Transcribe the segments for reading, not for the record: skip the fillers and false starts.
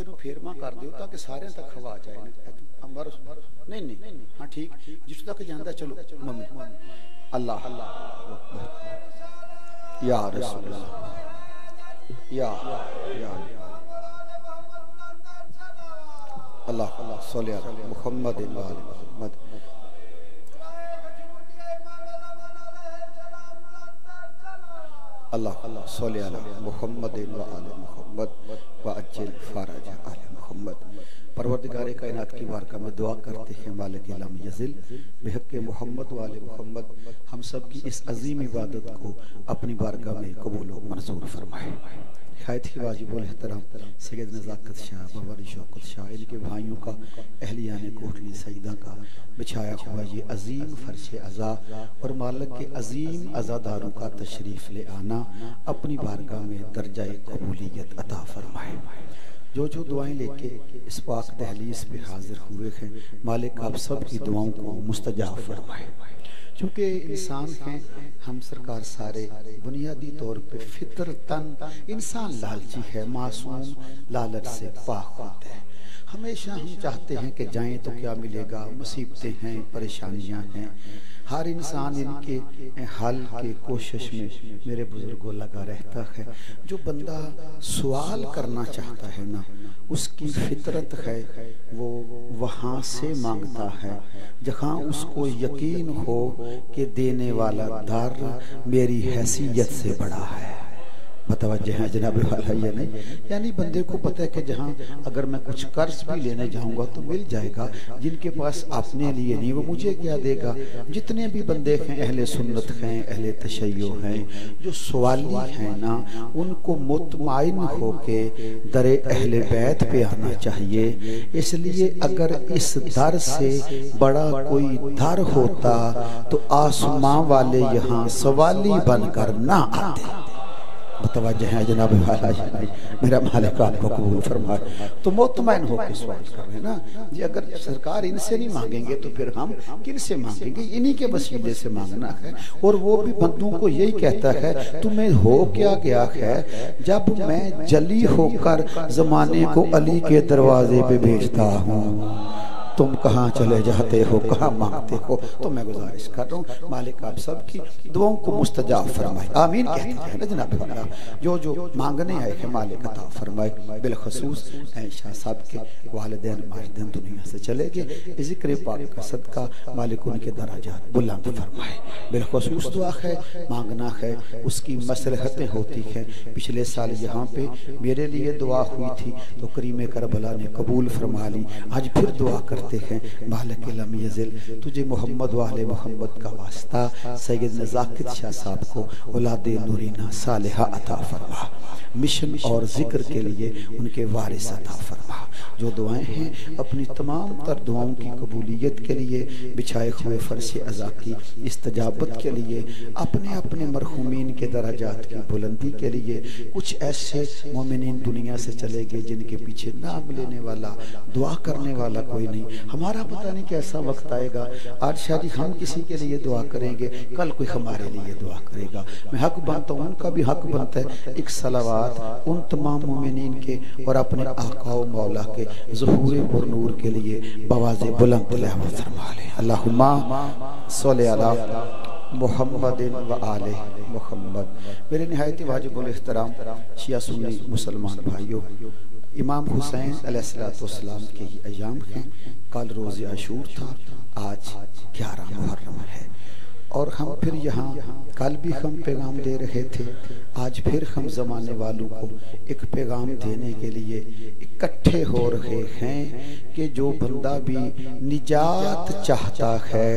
पखे नूं फेरवा कर दिओ ताकि सारिਆਂ तक हवा जाए अंबर नहीं नहीं हाँ ठीक जिस तक जांदा चलो मम्मी अल्लाह या रसूल या अल्लाह सल्लल्लाहु अलैहि मुहम्मद व आले मुहम्मद अल्लाह सल्लल्लाहु अलैहि मुहम्मद व आले मुहम्मद व अज्जिल फरज आले मुहम्मद। परवरदिगारे कायनात की बारगाह में दुआ करते हैं मालिक लम यज़िल बिहक़्क़े मोहम्मद व आले मोहम्मद हम सब की इस अजीम इबादत को अपनी बारगाह में कबूल व मंजूर फरमाए। शायद ही वाजिबुल एहतराम सैयद नज़ाकत शाह बाबा शौकत शाह इनके भाइयों का अहलियान कोटली सईदा का बिछाया हुआ ये अजीम फर्श अज़ा और मालिक के अजीम अज़ादारों का तशरीफ़ ले आना अपनी बारगाह में दर्जा कबूलियत अता फरमाए। जो जो दुआएं लेके इस पाक दहलीज पे हाजिर हुए हैं मालिक आप सब की दुआओं को मुस्तजाब फरमाए। चूँकि इंसान हैं हम सरकार सारे बुनियादी तौर पे फितरतन इंसान लालची है, मासूम लालच से पाक होता है। हमेशा हम चाहते हैं कि जाएं तो क्या मिलेगा, मुसीबतें हैं, परेशानियां हैं। हर इंसान इनके हल के कोशिश में मेरे बुजुर्गों लगा रहता है। जो बंदा सवाल करना चाहता है ना उसकी फितरत है वो वहाँ से मांगता है जहाँ उसको यकीन हो कि देने वाला दर मेरी हैसियत से बड़ा है। मतवज्जे हैं जनाब वाला ये नहीं, यानी बंदे को पता है कि जहाँ अगर मैं कुछ कर्ज भी लेने जाऊंगा तो मिल जाएगा, जिनके पास अपने लिए नहीं वो मुझे क्या देगा। जितने भी बंदे हैं अहले सुन्नत हैं, अहले तशय्यो हैं, जो सवाली हैं ना उनको मुतमईन होके दरे अहले बैत पे आना चाहिए। इसलिए अगर इस दर से बड़ा कोई दर होता तो आसमां वाले यहाँ सवाली बनकर ना आते। मुतवज्जे हैं जनाब वाला मेरा मालिक आपको कबूल फरमाए। तो मुतमईन होकर सवाल कर रहे हैं ना जी, अगर सरकार इनसे नहीं मांगेंगे तो फिर हम किन से मांगेंगे, इन्हीं के वसीले से मांगना है। और वो भी बंदों को यही कहता है तुम्हें हो क्या गया है जब मैं जली होकर जमाने को अली के दरवाजे पे भेजता हूँ, तुम कहाँ चले जाते हो, कहाँ मांगते हो। तो मैं गुजारिश कर रहा हूँ मालिक आप सब की दुआओं को मुस्तजाब फरमाए, आमीन कहते हैं ना जनाब वाला। जो जो मांगने आए हैं मालिक अता फरमाए। बिलखसूस शाह साहब के वालिदैन मालिदैन दुनिया से चले गए, ज़िक्र पाक का सदका मालिक उनके दराजात बुलंद फरमाए। बिलखसूस दुआ है मांगना है, उसकी मसलहतें होती हैं। पिछले साल यहाँ पे मेरे लिए दुआ हुई थी तो करीम करबला ने कबूल फरमा ली। आज फिर दुआ करते हैं मालिक लम यज़िल तुझे मोहम्मद वाले मोहम्मद का वास्ता सैयद नज़ाकत शाह साहब को औलादे नूरीना सालिहा अता फरमा, मिशन और जिक्र के लिए उनके वारिस अता फरमा। जो दुआएं हैं अपनी तमाम तर दुआओं की कबूलियत के लिए बिछाए हुए फर्श अज़ा की इस्तजाबत के लिए अपने अपने मरहूमीन के दराजात की बुलंदी के लिए कुछ ऐसे मोमिनीन दुनिया से चले गए जिनके पीछे नाम लेने वाला दुआ करने वाला कोई नहीं। हमारा पता नहीं कैसा वक्त आएगा, आज शायद हम किसी के लिए दुआ करेंगे, कल कोई हमारे लिए दुआ करेगा। मैं हक बनता हूँ, उनका भी हक बनता है एक सलावात उन तमाम मोमिनीन के और अपने आका व मौला के ज़ुहूर पुरनूर के लिए बवाज़े बुलंद तिलावत फरमा लें। अल्लाहुम्मा सल्लि अला मुहम्मदिन व आले मुहम्मद। मेरे निहायत वाजिबुल एहतराम शिया सुन्नी मुसलमान भाइयों, इमाम हुसैन अलैहिस्सलाम के ही अयाम हैं। कल रोज़ आशूर था, आज 11 मुहर्रम है और हम फिर यहाँ कल भी हम पैगाम दे रहे थे, आज फिर हम ज़माने वालों को एक पैगाम देने के लिए इकट्ठे हो रहे हैं कि जो बंदा भी निजात चाहता है,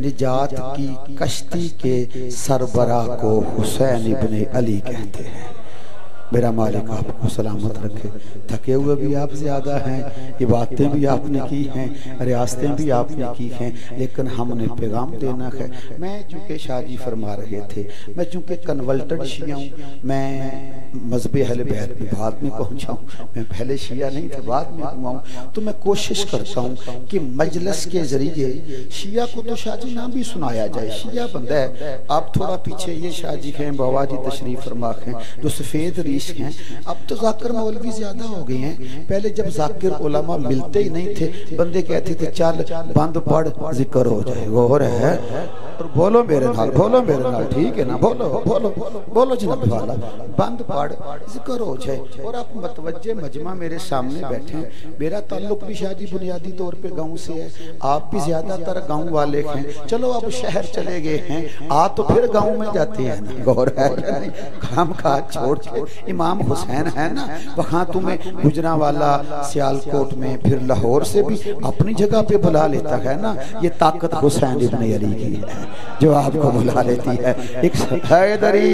निजात की कश्ती के सरबराह को हुसैन इब्न अली कहते हैं। मेरा मालिक आपको सलामत रखे। थके हुए भी आप ज्यादा हैं, इबादतें भी आपने की हैं, रियासतें भी आपने की हैं, लेकिन हमने पैगाम देना है। मैं चूँकि शादी फरमा रहे थे, मैं चूँकि कन्वर्टेड शिया हूँ, मैं मज़हब अहले बैत में बाद में पहुँचा हूँ, मैं पहले शिया नहीं था बाद में हुआ हूँ। तो मैं कोशिश करता हूँ कि मजलिस के जरिए शिया को तो शाजी नाम भी सुनाया जाए। शिया बंदा है, आप थोड़ा पीछे ये शाजी हैं, बाबा जी तशरीफ फरमा हैं जो सफ़ेद दरवीश हैं। अब तो जाकिर मौलवी ज्यादा हो गए हैं। पहले जब जाकिर उलमा मिलते ही नहीं थे, बंदे कहते थे चल बंद पढ़ जिक्र हो जाए। गौर है और बोलो मेरे नाल, बोलो मेरे नाल, ठीक है ना, बोलो बोलो बोलो जनाब वाला, बंद पढ़ जिक्र हो जाए। और आप मतवज्जे मजमा मेरे सामने बैठे हैं। मेरा ताल्लुक भी शादी बुनियादी तौर पे गांव से है, आप भी ज्यादातर गांव वाले हैं। चलो अब शहर चले गए हैं, आ तो फिर गांव में जाते हैं ना। गौर है काम काज छोड़ के इमाम हुसैन है ना, वहां तुम्हें गुजरांवाला सियालकोट में फिर लाहौर से भी अपनी जगह पे बुला लेता है ना। ये ताकत हुसैन इब्न अली की है जो आपको बुला लेती है। एक हैदरी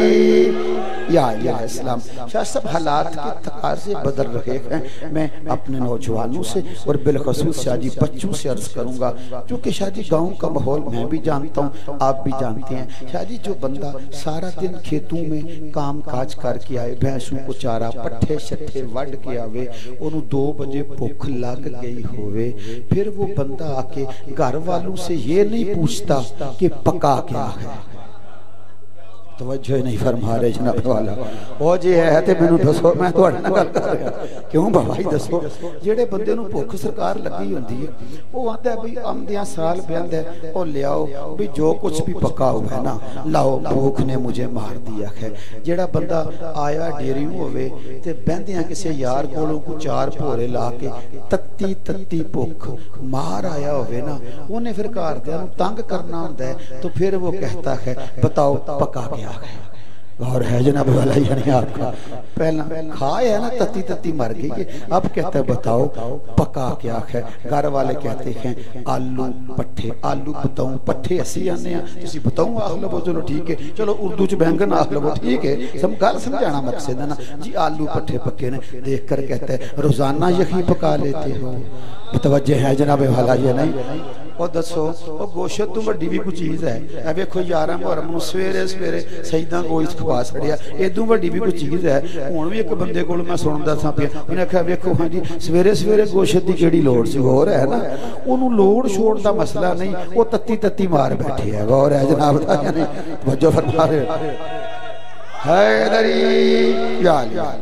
या इस्लाम शायद सब हालात के तकाजे बदल रहे हैं। मैं अपने नौजवानों से और बिलखसूस शादी बच्चों से अर्ज करूंगा, क्योंकि शादी गांव का माहौल मैं भी जानता हूँ, आप भी जानते हैं। शादी जो बंदा सारा दिन खेतों में काम काज करके आए, भैंसों को चारा पट्ठे शट्ठे वड के आवे, उन्होंने 2 बजे भुख लग गई होवे, फिर वो बंदा आके घर वालों से ये नहीं पूछता कि पका क्या है। तवज्जो नहीं फरमा रहे जनाब वाला। ओ जी है ते मैनू दसो, मैं तुहाडे नाल गल कर रहा। क्यों बाबा जी दसो, जेड़े बंदे नू भुख सरकार लगी हुंदी है, वो आंदा है बई आमदियां साल बंद है, ओ लियाओ भी जो कुछ भी पका हुआ है ना, लाओ, भूख ने मुझे मार दिया है। जेड़ा बंदा आया डेरी होवे ते बहंदियां किसी यार कोलों को 4 भोरे ला के तत्ती तत्ती भुख मार आया होवे ना, उन्हें फिर घरदियां नू तंग करना हुंदा है, तो फिर वो कहता है बताओ पका के। और है जनाब वाला, यानी आपका पहला खाए है ना तत्ती तत्ती मर गई है, अब कहते हैं बताओ पका क्या है। घर वाले कहते हैं आलू पट्ठे, आलू बताऊं पट्ठे असी आने तुसी बताऊं आख लो, चलो ठीक है, चलो उर्दू च बैंगन आख लो, ठीक है, सब गल समझाना मकसद है ना जी। आलू पट्ठे पक्के ने, देख कर कहते हैं रोजाना यही पका लेते हो। तवज्जो है जनाब वाला ये नहीं। और दसो और गोशत तो वड्डी भी कोई चीज़ है। वेखो 11 मुहर्रम सवेरे सवेरे सईदा गोश्त खवा छड़िया, इदों वड्डी भी कोई चीज़ है। हुण भी एक बंदे कोल मैं सुनदा सा पिया, उन्हें आख्या वेखो हाँ जी सवेरे सवेरे गोशत की केड़ी लोड़ सी। गौर है ना, उन्होंने लोड़ छोड़ का मसला नहीं, वो तत्ती तत्ती मार बैठे है। गौर है जनाब, तवज्जो फरमा रहे हैदरी या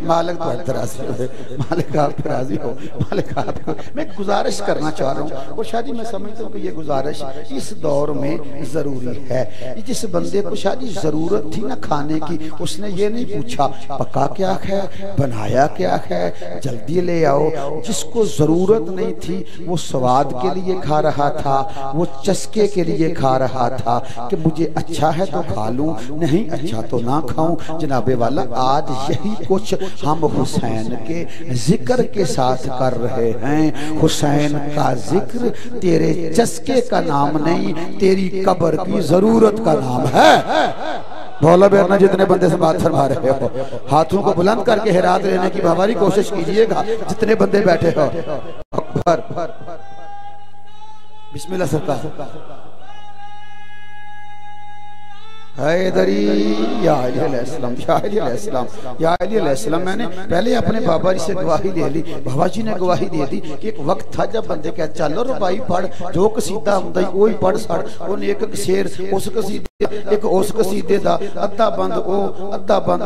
मालिक तो राजी हो, मालिक आप राजी हो, मालिक आपको। मैं गुजारिश करना चाह रहा हूँ, और शादी मैं समझता हूँ कि ये गुजारिश इस दौर में जरूरी है। जिस बंदे को शादी जरूरत थी ना खाने की, उसने ये नहीं पूछा पका क्या है, बनाया क्या है, जल्दी ले आओ। जिसको जरूरत नहीं थी वो स्वाद के लिए खा रहा था, वो चस्के के लिए खा रहा था कि मुझे अच्छा है तो खा लूं, नहीं अच्छा तो ना खाऊं। जनाबे वाला आज यही कुछ हम हुसैन के जिक्र के साथ कर रहे हैं। हुसैन का जिक्र तेरे चस्के का नाम नहीं, तेरी कब्र की जरूरत का नाम है। बोलो बेरना जितने बंदे से बात फरमा रहे हो, हाथों को बुलंद करके हिरात लेने की हमारी कोशिश कीजिएगा जितने बंदे बैठे हो। बिस्मिल्लाह सरकार। हैदरी या अली अलैहिस्सलाम, या अली अलैहिस्सलाम, या अली अलैहिस्सलाम। मैंने पहले अपने बाबा जी से गवाही ले ली, बाबा जी ने गवाही दे दी कि एक वक्त था जब बंदे कह चलो रुबाई पढ़, जो कसीदा हुंदा वही पढ़ सड़। उन्हें एक शेर उस कसीदे, एक उस कसीदे दा अद्धा बंद अद्धा बंद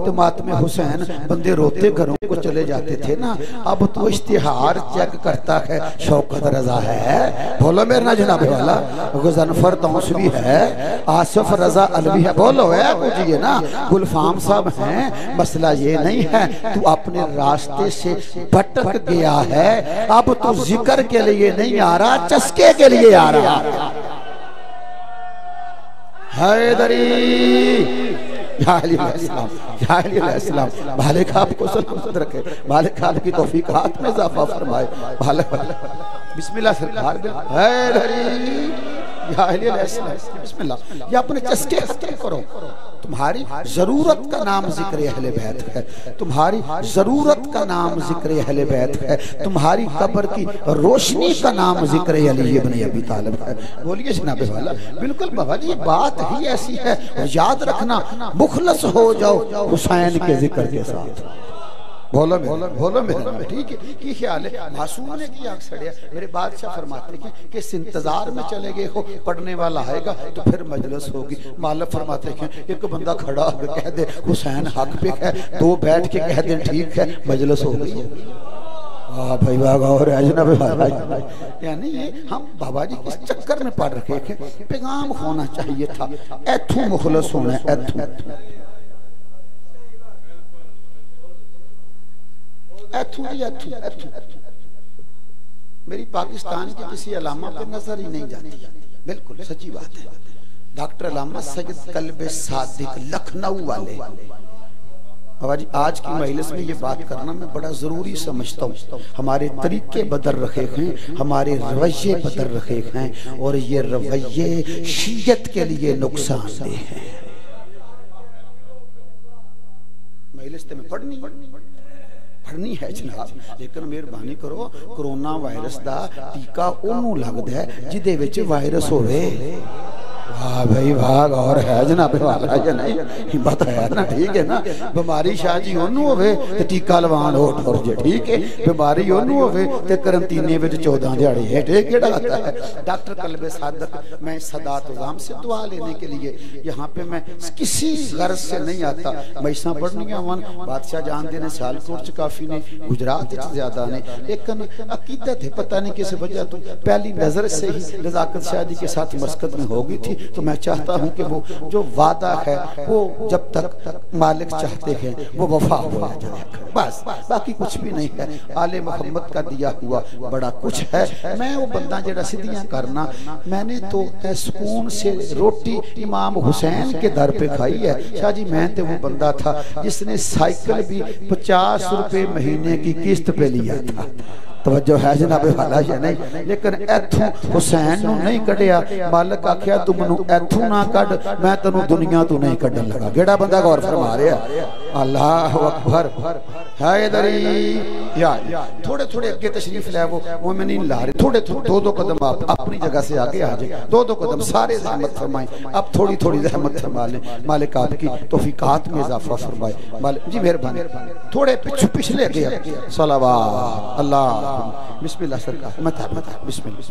तो मातमे हुसैन बंदे रोते घरों को चले जाते थे ना। अब तो इश्तिहार चेक करता है शौकत रजा है, बोलो मेरे ना जनाबे वाला, गुज़नफर तौसवी है, आसिफ रजा अलवी है, बोलो है कुछ ये ना, गुलफाम साहब हैं। मसला ये नहीं है तू अपने रास्ते से भटक गया है, अब तू जिक्र के लिए नहीं आ रहा, चस्के के लिए आ रहा। हैदरी या अली अलैहिस्सलाम, या अली अलैहिस्सलाम। मालिक आपको सलामत रखे, मालिक आपकी तौफीकात में इजाफा फरमाए। मालिक बिस्मिल्लाह सरकार। हैदरी या अली अलैहिस्सलाम, बिस्मिल्लाह। ये अपने चस्के करो। तुम्हारी जरूरत का नाम जिक्र अहले बैत है, तुम्हारी जरूरत का नाम जिक्र अहले बैत है, तुम्हारी कब्र की रोशनी का नाम जिक्र अली इब्न अबी तालिब है। बोलिए जनाबे वाला, बिल्कुल बाबा जी ये बात ही ऐसी है। याद रखना, मुखलस हो जाओ हुसैन के जिक्र के साथ। बोलो मेरे ठीक है की ख्याल है मासूम ने की आग सड़िया। मेरे बादशाह फरमाते हैं कि इस इंतजार में चले गए हो पढ़ने वाला आएगा तो फिर मजलिस होगी। मालिक फरमाते हैं एक बंदा खड़ा होकर कह दे हुसैन हक पे है, दो बैठ के कह दे ठीक है, मजलिस हो गई। वाह भाई वाह और यानी ये हम बाबा जी इस चक्कर में पड़ रखे थे। पैगाम होना चाहिए था एथू मुखलस होना एथू एथू एथू एथू। मेरी पाकिस्तान के किसी अलामा पे नजर ही नहीं जाती। बिल्कुल सच्ची बात है। डॉक्टर अलामा सैयद कल्बे सादिक लखनऊ वाले बाबा जी आज की मजलिस में ये बात करना मैं बड़ा जरूरी समझता हूँ। हमारे तरीके बदल रखे हैं, हमारे रवैये बदल रखे हैं और ये रवैये शीयत के लिए नुकसानदेह है। मजलिस में पढ़नी है जनाब, लेकिन मेहरबानी करो कोरोना वायरस का टीका ओनू लगदा है जिदे विच वायरस होवे। वाह भाई वाह और है जनाब वाला या नहीं पता है ना ठीक है ना। बीमारी शाह जी ओनू होवे ते टीका लवान हो ठुर जे ठीक है, बीमारी ओनू होवे ते करंतीने विच 14 दिहाड़े है ठीक केड़ा आता है। डॉक्टर कल्बे सादिक मैं सदात उज़ाम से दुआ लेने के लिए यहाँ पे मैं किसी गर्ज से नहीं आता। मैसा पढ़नियां वन बादशाह जानते ने सियालकोट च काफी ने, गुजरात च ज्यादा ने, लेकिन अकीदत है पता नहीं किस वजह तो पहली नजर से ही रज़ाकत शाह जी के साथ मस्कत में हो गई थी। तो मैं चाहता हूं कि वो जो वादा है वो जब तक मालिक चाहते हैं वो वफा हो जाए बस, बाकी कुछ भी नहीं है। आले मोहम्मद का दिया हुआ बड़ा कुछ है। मैं वो बंदा जरा सिद्धियां करना, मैंने तो सुकून से रोटी इमाम हुसैन के दर पे खाई है। शाह जी मैं तो वो बंदा था जिसने साइकिल भी 50 रुपए महीने की किस्त पे लिया था। तवज्जो है जनाब वाला या नहीं, लेकिन एथू हुसैन नु नहीं कढ़िया। मालिक आख्या तू मनु एथू ना कढ़, मैं तेनू दुनिया तू नहीं कढ़न लगा। केड़ा बंदा गौर फरमा रहा। अल्लाह अकबर हैदरी या थोड़े थोड़े अगे तशरीफ ले वो मैं नहीं ला रही, थोड़े दो दो कदम आप अपनी जगह से आगे आ जाए, दो कदम सारे रहमत फरमाए। अब थोड़ी थोड़ी रहमत फरमा लें, मालिक आपकी तौफीकात में इजाफा फरमाए। मालिक जी मेहरबानी थोड़े पिछले अगे सलावत अल्लाह बिस्मिल्लाह सरकार मत बिस्मिल्लाह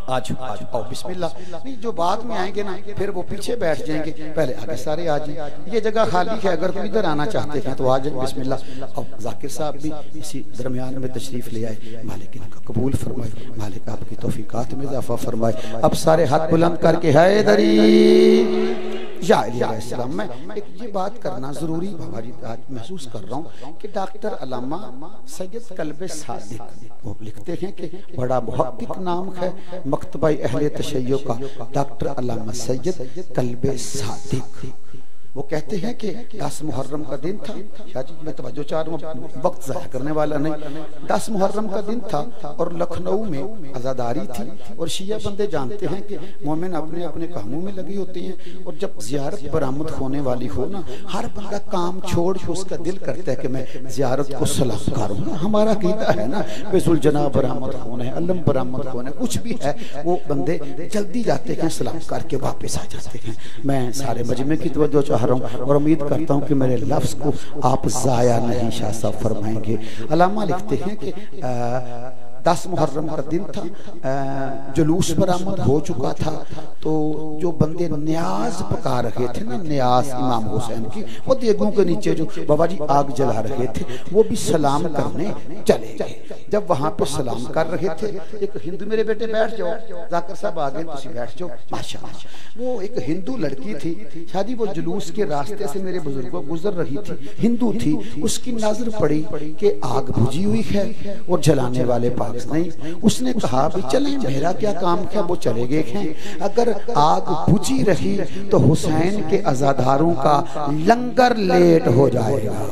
आज आओ बिस्मिल्लाह। नहीं जो बाद में आएंगे ना फिर वो पीछे बैठ जाएंगे, पहले आगे सारे आ जाए। ये जगह खाली है, अगर तुम इधर आना चाहते हैं तो आ जाए बिस्मिल्लाह। और जाकिर साहब भी इसी दरमियान में तशरीफ ले आए। मालिक इनका कबूल फरमाए, मालिक आपकी तौफीकात में इजाफा फरमाए। अब सारे हाथ बुलंद करके हैदरी या इस्लाम में एक ये बात करना जरूरी बाबा जी आज महसूस कर रहा हूँ कि डॉक्टर अल्लामा सैयद कल्बे सादिक वो लिखते हैं कि बड़ा मुहक्किक नाम है मकतबा अहले तशय्यो का डॉक्टर अल्लामा सैयद कल्बे सादिक। वो कहते हैं कि 10 मुहर्रम का दिन था। शाह जी मैं तवज्जो चाह रहा हूं, वक्त ज़ाया करने वाला नहीं। 10 मुहर्रम का दिन था और लखनऊ में आज़ादारी थी और शिया बंदे जानते हैं कि मोमिन अपने अपने कामों में लगी होती हैं और जब ज़ियारत बरामद होने वाली हो ना हर बंदा काम छोड़ के उसका दिल करता है कि मैं ज़ियारत को सलाम करूँ। हमारा कीदा है ना बेजुल जना बरामद होना है, अलम बरामद होना है, कुछ भी है वो बंदे जल्दी जाते हैं सलाम करके वापस आ जाते हैं। मैं सारे मजमे की तवज्जो चाह और उम्मीद करता हूं कि मेरे लफ्ज को आप जाया नहीं शाह साहब फरमाएंगे। अल्लामा लिखते हैं कि 10 मुहर्रम का दिन था, जुलूस बरामद हो चुका था। तो जो बंदे न्याज पका रहे थे ना, न्याज इमाम हुसैन की, वो देगों के नीचे जो बाबा जी आग जला रहे थे वो भी सलाम करने चले गए। जब वहां पे सलाम कर रहे थे एक हिंदू, मेरे बेटे बैठ जाओ, जाकिर साहब आ गए तुम बैठ जाओ माशाअल्लाह। वो एक हिंदू लड़की थी शादी, वो जुलूस के रास्ते से मेरे बुजुर्गों गुजर रही थी, हिंदू थी। उसकी नजर पड़ी कि आग बुझी हुई है और जलाने वाले पाक नहीं। उसने कहा भी चले मेरा क्या काम क्या, वो चले गए हैं। अगर आग बुझी रही तो हुसैन के अज़ादारों का लंगर लेट हो जाएगा।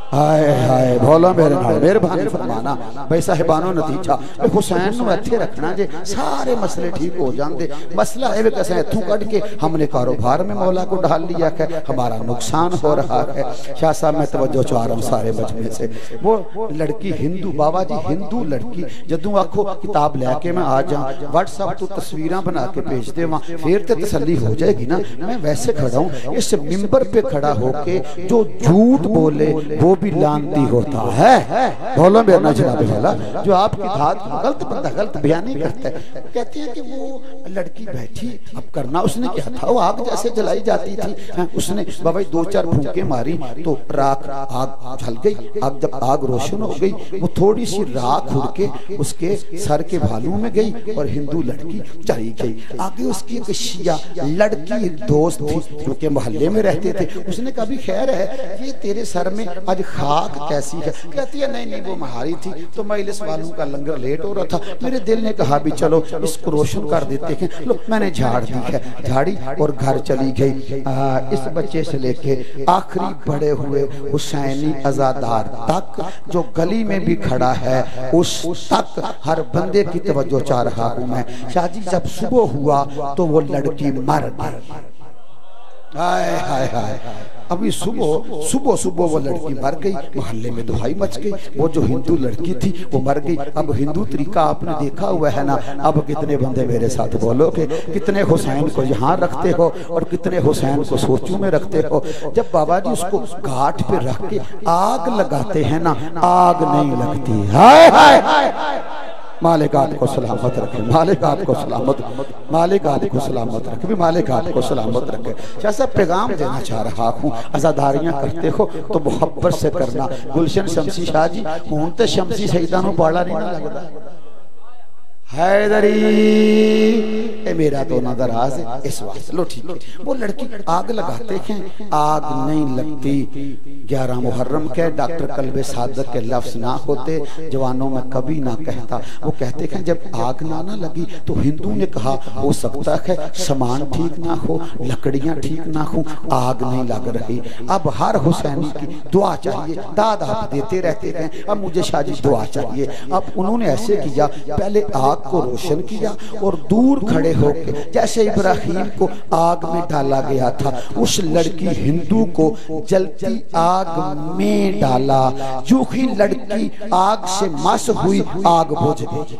हाय हाय बोलो मेरे नाल मेहरबानी फरमाना भाई साहिबानो नतीजा हुसैन नु इत्थे रखना जे सारे मसले ठीक हो जांदे। मसला है कि असें इत्थों कढ के हमने कारोबार में मौला को डाल लिया है, हमारा नुकसान हो रहा है। शाह साहब मैं तवज्जो चाह रहा हूं सारे मजमे से। वो लड़की हिंदू बाबा जी हिंदू लड़की जदों आखो किताब लेके मैं आ जा व्हाट्सएप तो तस्वीरां बना के भेज देवां फिर ते तसल्ली हो जाएगी ना। मैं वैसे खड़ा हूं इस मिंबर पे खड़ा होके जो झूठ बोले वो भी लानती होता है। बोलो मेरा जनाब वाला, जो आपकी बात गलत बंदा गलत बयानी करता है। कहते हैं कि वो लड़की बैठी, अब करना उसने क्या था, वो आग जैसे जलाई जाती थी, उसने बाबा 2-4 फूंके मारी तो राख आग जल गई। अब जब आग रोशन हो गई, वो थोड़ी सी राख उड़ के उसके सर के भालू में गई और हिंदू लड़की चली गई। आगे उसकी एक शिया लड़की दोस्त थी जो के मोहल्ले में रहते थे। उसने कहा भी खैर है, ये तेरे सर में आज खाक कैसी है? कहती है नहीं वो महारी थी, तो मजलिस वालों का लंगर लेट हो रहा था, मेरे दिल ने कहा भी चलो इसको रोशन कर देते हैं। लो मैंने झाड़ दी है, झाड़ी और घर चली गई। इस बच्चे से लेके आखिरी बड़े हुए हुसैनी अजादार तक जो गली में भी खड़ा है उस तक हर बंदे की तवज्जो चाह रहा हूं मैं। शादी जब सुबह हुआ तो वो लड़की मर गई। हाय हाय हाय, अभी सुबह वो लड़की मर गई, मोहल्ले में दुहाई मच गई। वो जो हिंदू लड़की थी वो मर गई। अब हिंदू तरीका आपने देखा हुआ है ना, अब कितने बंदे मेरे साथ बोलोगे, कितने हुसैन को यहाँ रखते हो और कितने हुसैन को सोचू में रखते हो। जब बाबा जी उसको घाट पे रख के आग लगाते हैं ना, आग नहीं लगती। हाय हाय हाय, मालिक आपको सलामत रखे, मालिक आपको सलामत, मालिक आपको सलामत रखे, मालिक आपको सलामत रखे। जैसा पैगाम देना चाह रहा हूँ, अज़ादारियां करते हो तो मोहब्बत से करना। गुलशन शमसी शाह जी हूं तो शमसी शहीदा नूं बाड़ा नहीं ना लगता। हैदरी ए मेरा तो नजराज है इस वास्ते। लो ठीक है, वो लड़की आग लगाते हैं, आग नहीं लगती। 11 मुहर्रम के डॉक्टर कल्बे सादक के लफ्ज ना होते जवानों में कभी ना कहता। वो कहते हैं जब आग ना लगी तो हिंदू ने कहा हो सकता है सामान ठीक ना हो, लकड़ियां ठीक ना हो, आग नहीं लग रही। अब हर हुसैनी की दुआ चाहिए, दाद आप देते रहते हैं, अब मुझे शादी दुआ चाहिए। अब उन्होंने ऐसे किया, पहले आग को रोशन किया और दूर खड़े होकर जैसे इब्राहिम को आग में डाला गया था, उस लड़की हिंदू को जलती आग में डाला। जो ही लड़की आग से मस हुई, आग बुझ गई।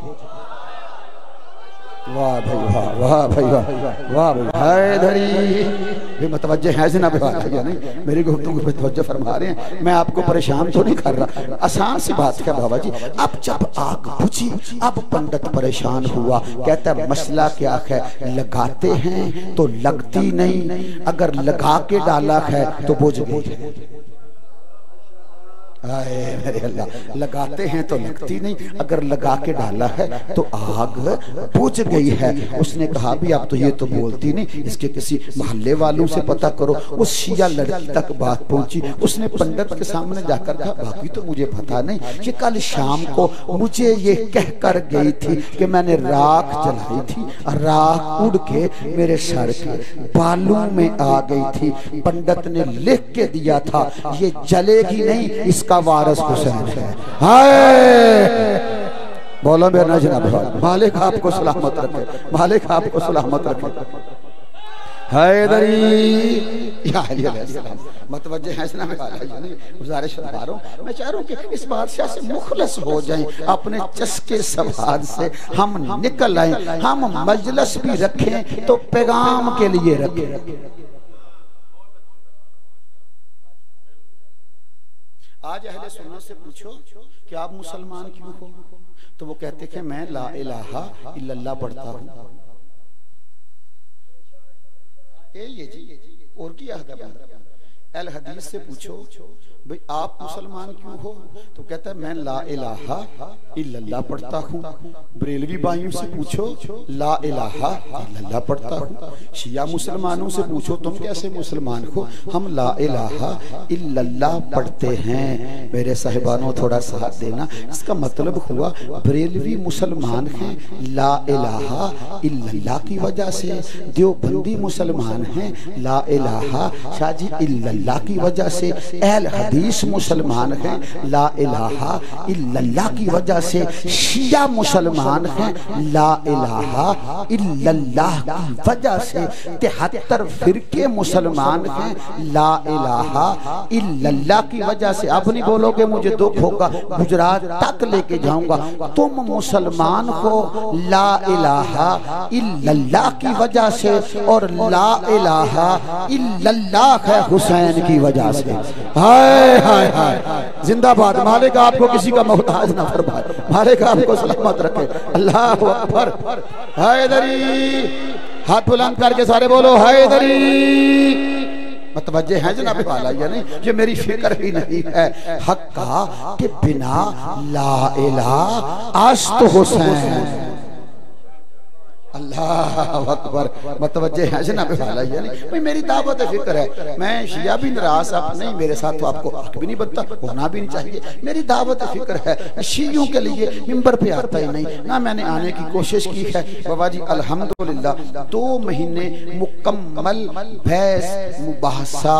वाह भाई वाह, वाह भाई वाह, वाह भाई। हैदरी भी मतवज्जे हैं से ना नहीं, मेरी गुफ्तगू पे तवज्जो फरमा रहे हैं। मैं आपको परेशान तो नहीं कर रहा, आसान सी बात है बाबा जी। अब जब आग बुझी, अब पंडित परेशान हुआ, कहता है मसला क्या है? लगाते हैं तो लगती नहीं, अगर लगा के डाला है तो बुझ गई। आए मेरे अल्लाह, लगाते हैं तो लगती नहीं, अगर लगा के डाला है तो आग बुझ गई है। उसने कहा भी अब तो ये तो बोलती नहीं, इसके किसी मोहल्ले वालों से पता करो। उस शिया लड़की तक बात पहुंची, उसने पंडित के सामने जाकर कहा बाकी तो मुझे पता नहीं, कि कल शाम को मुझे ये कह कर गई थी कि मैंने राख जलाई थी, राख उड़ के मेरे सर के बालों में आ गई थी। पंडित ने लिख के दिया था ये जलेगी नहीं, इसका वारिस हुसैन है। हाय बोलो मेरा नजर, मालिक आपको सलामत रखे, मालिक आपको सलामत रखे। हैदरी मतवज्जे हैं ना, मैं गुजारिश कर रहा हूं, मैं चाह रहा हूं कि इस बादशाह से मुखलस हो जाएं, अपने चस्के सवाद से हम निकल आए। हम मजलिस भी रखें तो पैगाम के लिए रखें। आज अहले सुन्नत से पूछो कि आप मुसलमान क्यों हो, तो वो कहते हैं मैं ला इलाहा इल्लल्लाह पढ़ता हूं। ये जी और की अल हदीस से पूछो भाई आप मुसलमान क्यों हो, तो कहता है मैं ला इलाहा इल्लल्लाह पढ़ता हूँ। बरेलवी भाइयों से पूछो ला इलाहा इल्लल्लाह पढ़ता हूँ। शिया मुसलमानों से पूछो तुम कैसे मुसलमान हो, हम ला इलाहा इल्लल्लाह पढ़ते हैं। मेरे साहिबानों थोड़ा साथ देना, इसका मतलब हुआ बरेलवी मुसलमान हैं ला इलाहा इल्लल्लाह की वजह से, देवबंदी मुसलमान हैं ला इलाहा शाजी इल्लल्लाह की वजह से, अहल हदीस मुसलमान हैं ला इलाहा इल्लल्लाह की वजह से शिया मुसलमान हैं, ला इलाहा इल्लल्लाह की वजह से 73 फिरके मुसलमान हैं, ला इलाहा इल्लल्लाह की वजह से। अब नहीं बोलोगे मुझे दुख होगा, गुजरात तक लेके जाऊंगा। तुम मुसलमान हो ला इलाहा इल्लल्लाह की वजह से, और ला इलाहा इल्लल्लाह है हुसैन की वजह से। हाय हाय हाय, जिंदाबाद। मालिक आपको किसी का मोहताज ना फरमाए, मालिक आपको सलामत रखे। अल्लाह अकबर। हैदरी, हाथ बुलंद करके सारे बोलो हैदरी। मतवज्जे हैं जनाब वाला, या नहीं? ये मेरी फिक्र ही नहीं है हक्का के बिना ला इलाहा आस्त हुसैन। अल्लाह अकबर। मतवज्जे हैं जनाब वाला, या नहीं? भाई मेरी दावत फिक्र है, मैं शिया भी नाराज आप नहीं, मेरे साथ तो आपको हक भी नहीं बनता, होना भी नहीं चाहिए। मेरी दावत फिक्र है, शियों के लिए मिंबर पे आता ही नहीं ना, मैंने आने की कोशिश की है। बाबा जी अल्हम्दुलिल्लाह 2 महीने मुकम्मल बहस मुबाहसा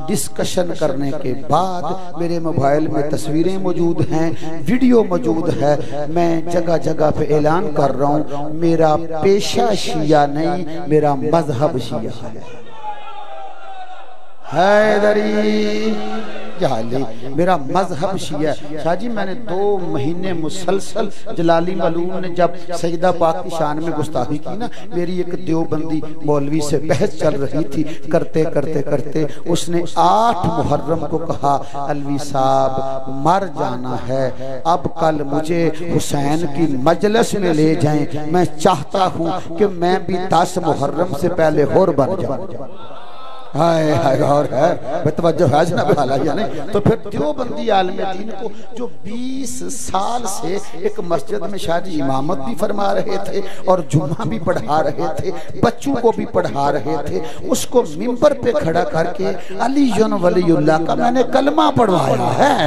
डिस्कशन करने के बाद मेरे मोबाइल में तस्वीरें मौजूद हैं, वीडियो मौजूद है। मैं जगह जगह पे ऐलान कर रहा हूँ, मेरा पेशा शिया नहीं, मेरा मजहब शिया है। हैदरी जाली, मेरा मजहब शिया। शाह जी मैंने 2 महीने मुसलसल जलाली मलूम ने जब सजदा पाक की शान में गुस्ताखी की ना, मेरी एक देवबंदी मौलवी से बहस चल रही थी। करते करते करते उसने 8 मुहर्रम को कहा, अलवी साहब मर जाना है, अब कल मुझे हुसैन की मजलिस में ले जाएं, मैं चाहता हूँ कि मैं भी 10 मुहर्रम से पहले होर बन जाऊँ। हाय हाय, और है बतवज्जो है जनाब वाला, या नहीं? तो फिर देवबंदी आलिम दीन को जो 20 साल से एक मस्जिद में शाह जी इमामत भी फरमा रहे थे और जुम्मा भी पढ़ा रहे थे, बच्चों को भी पढ़ा रहे थे, उसको मिंबर पे खड़ा करके अली वलीउल्लाह का मैंने कलमा पढ़वाया है।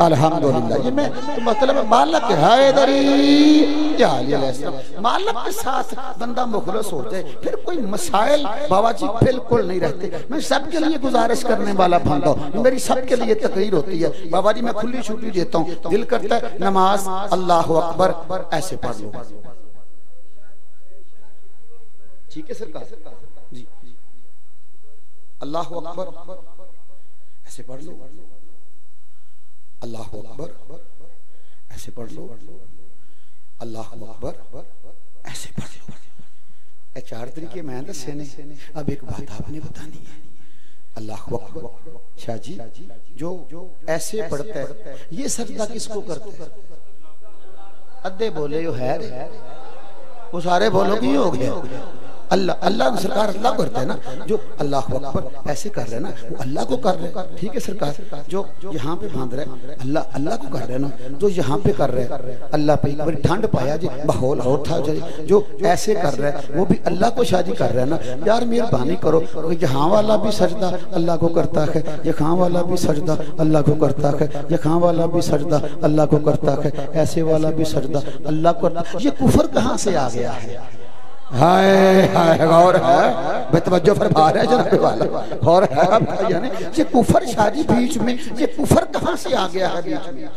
अल्हम्दुलिल्लाह। ये मैं तो मतलब मालिक हैदरी मालिक के साथ बंदा मुखलस हो जाए, फिर कोई मसाइल बाबा जी बिल्कुल नहीं रहते। मैं सबके लिए गुजारिश करने वाला बंदा हूं, मेरी सबके लिए तकरीर होती है। बाबा जी मैं खुली छुट्टी देता हूँ, दिल करता है नमाज अल्लाह अकबर ऐसे पढ़ लो। ठीक है सरकार जी, अल्लाह अकबर ऐसे पढ़ लो, अल्लाह अकबर ऐसे पढ़ लो, अल्लाह अकबर ऐसे पढ़ लो। 4 तरीके मैं दसे ने, अब एक बात आपने बतानी है। अल्लाह अकबर शाह जी जो ऐसे पढ़ता है, ये सजदा किसको करते हैं? अद्धे बोले यो है, वो सारे बोलो कि हो गया अल्लाह। अल्लाह सरकार अल्लाह करते हैं ना, जो अल्लाह अकबर ऐसे कर रहे हैं ना, वो अल्लाह को कर रहे हैं। ठीक है सरकार, जो यहाँ पे बांध रहे हैं अल्लाह अल्लाह को कर रहे हैं ना, जो यहाँ पे कर रहे हैं अल्लाह पे। एक बार ठंड पाया जी, माहौल और था जी, जो ऐसे कर रहे हैं वो भी अल्लाह को शादी कर रहे हैं ना। यार मेहरबानी करो, यहाँ वाला भी सजदा अल्लाह को करता है, यहाँ वाला भी सजदा अल्लाह को करता है, यहाँ वाला भी सजदा अल्लाह को करता है, ऐसे वाला भी सजदा अल्लाह को करता है। ये कुफर कहाँ से आ गया है? हाय हाय, गौर है बेतवज्जो फरमा रहा है जनाब वाला, गौर है आपका, यानी ये कुफर शादी बीच में, ये कुफर कहाँ से आ गया है बीच में?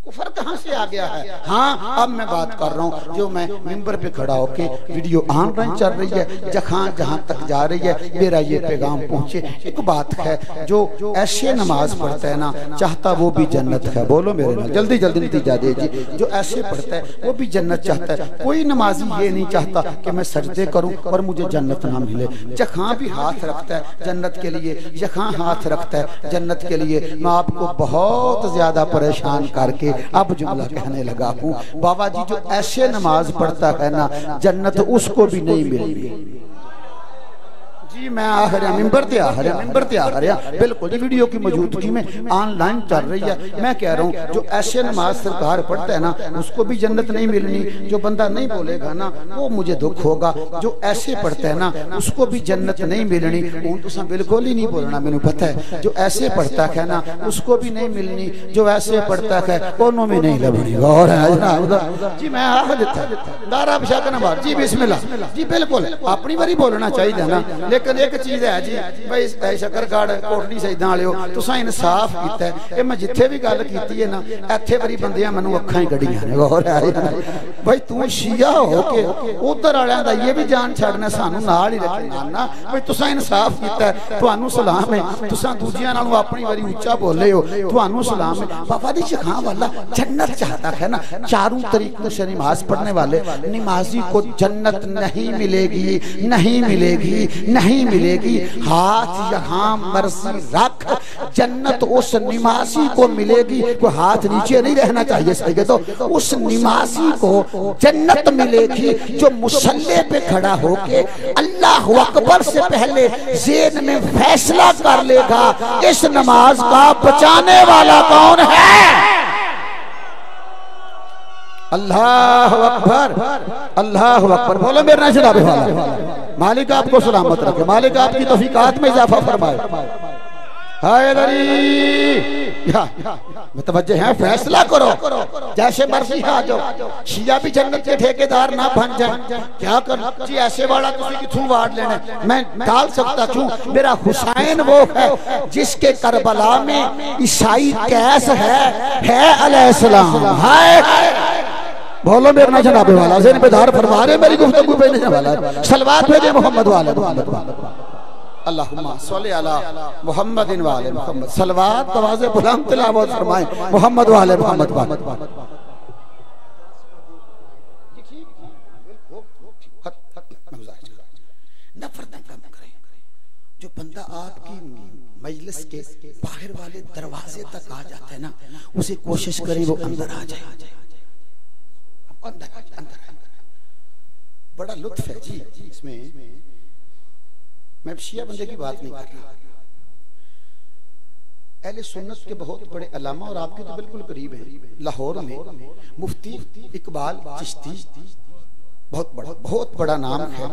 कुफर कहाँ से आ गया है? हाँ अब मैं बात कर रहा हूँ, जो मैं मिंबर पे खड़ा होके वीडियो ऑनलाइन चल रही है, जहाँ जहाँ तक जा रही है मेरा ये पैगाम पहुँचे। एक बात है, जो ऐसे नमाज पढ़ता है ना, चाहता वो भी जन्नत है। बोलो मेरे नाल, जल्दी जल्दी नतीजा दीजिए। जो ऐसे पढ़ता है वो भी जन्नत चाहता है। कोई नमाजी ये नहीं चाहता कि मैं सजदे करूँ और मुझे जन्नत ना मिले। जहाँ भी हाथ रखता है जन्नत के लिए, जहाँ हाथ रखता है जन्नत के लिए। मैं आपको बहुत ज्यादा परेशान करके अब जुमला कहने लगा हूँ, बाबा जी जो ऐसे नमाज पढ़ता है ना, जन्नत उसको भी नहीं मिलेगी। जी मैं आ रहा मिंबर ते आ रहा, मिंबर ते आ रहा, बिल्कुल जी वीडियो की मौजूदगी में ऑनलाइन चल रही है। मैं कह रहा हूँ जो ऐसे नमाज सरकार पढ़ता है ना, उसको भी जन्नत नहीं मिलनी। जो बंदा नहीं बोलेगा ना, वो मुझे दुख होगा। जो ऐसे पढ़ता है ना, उसको भी जन्नत नहीं मिलनी। तो बिल्कुल ही नहीं बोलना, मैंने पता है। जो ऐसे पढ़ता है ना, उसको भी नहीं मिलनी। जो ऐसे पढ़ता है दोनों में नहीं लभनी। और जी मैं आ देता दारा बिशाक नमाज जी बिस्मिल्लाह जी, बिल्कुल अपनी बारी बोलना चाहिए ना, लेकिन एक चीज है जी भाई शकरगढ़ कोटली शहीदां वालिओ तुसां इंसाफ कीता है। मैं जिथे भी गल कीती है ना इत्थे बड़ी बंदियां मैनूं अखां ही कढ़ियां ने। गौर है भाई तू शिया हो के उधर वालियां दा ये भी जान छड्डना सानूं नाल ही रखना ना भाई तुसां इंसाफ कीता है तुहानूं सलाम है। तुसां दूजियां नालों अपनी वारी ऊंचा बोले हो तुहानूं सलाम है। बाबा दी चखां वाला जन्नत चाहता है ना। चारों तरीकों से नमाज पढ़ने वाले नमाजी को जन्नत नहीं मिलेगी, नहीं मिलेगी, नहीं मिलेगी। हाथ यहाँ मर्जी रख जन्नत उस नमाजी को मिलेगी। कोई हाथ नीचे नहीं रहना चाहिए सही है। तो उस नमाजी को जन्नत मिलेगी जो मुसल्ले पे खड़ा होके अल्लाह अकबर से पहले ज़हन में फैसला कर लेगा इस नमाज का बचाने वाला कौन है। अल्लाह अकबर, अल्लाह अकबर। बोलो मेरे नाम जनाबे वाला। मालिक आपको सलामत रखे, मालिक आपकी तौफीकात में इजाफा फरमाए। हाय मुतवज्जे हैं, फैसला करो जैसे मर्जी आ जाओ। शिया भी जन्नत के ठेकेदार ना बन जाए। क्या कर जी ऐसे वाला तुसी किथों वाड़ लेना। मैं डाल सकता क्यों। मेरा हुसैन वो है जिसके करबला में ईसाई कैस है अलैहिस्सलाम। हाय बोलो मेरे ना जनाबे वाला ज़हन बेदार फरमा रहे मेरी गुफ्तगू पे नहीं वाला। सलवात भेजे मोहम्मद वाले अल्लाहुम्मा सल्ली अला मुहम्मदिन वाले मुहम्मद। सलवात तवाज़े बुलंद तिलावत फरमाए मोहम्मद वाले मोहम्मद वाले। नफरतें कम करें। जो बंदा आपकी मजलिस के बाहर वाले दरवाजे तक आ जाता है ना उसे कोशिश करें वो अंदर आ जाए। अंदर अंदर बड़ा लुत्फ है जी इसमें। मैं शिया बंदे की बात नहीं कर रहा। अहले सुन्नत के बहुत बड़े अलामा और आपके तो बिल्कुल करीब हैं। लाहौर में मुफ्ती इकबाल चिश्ती बहुत बड़ा नाम है।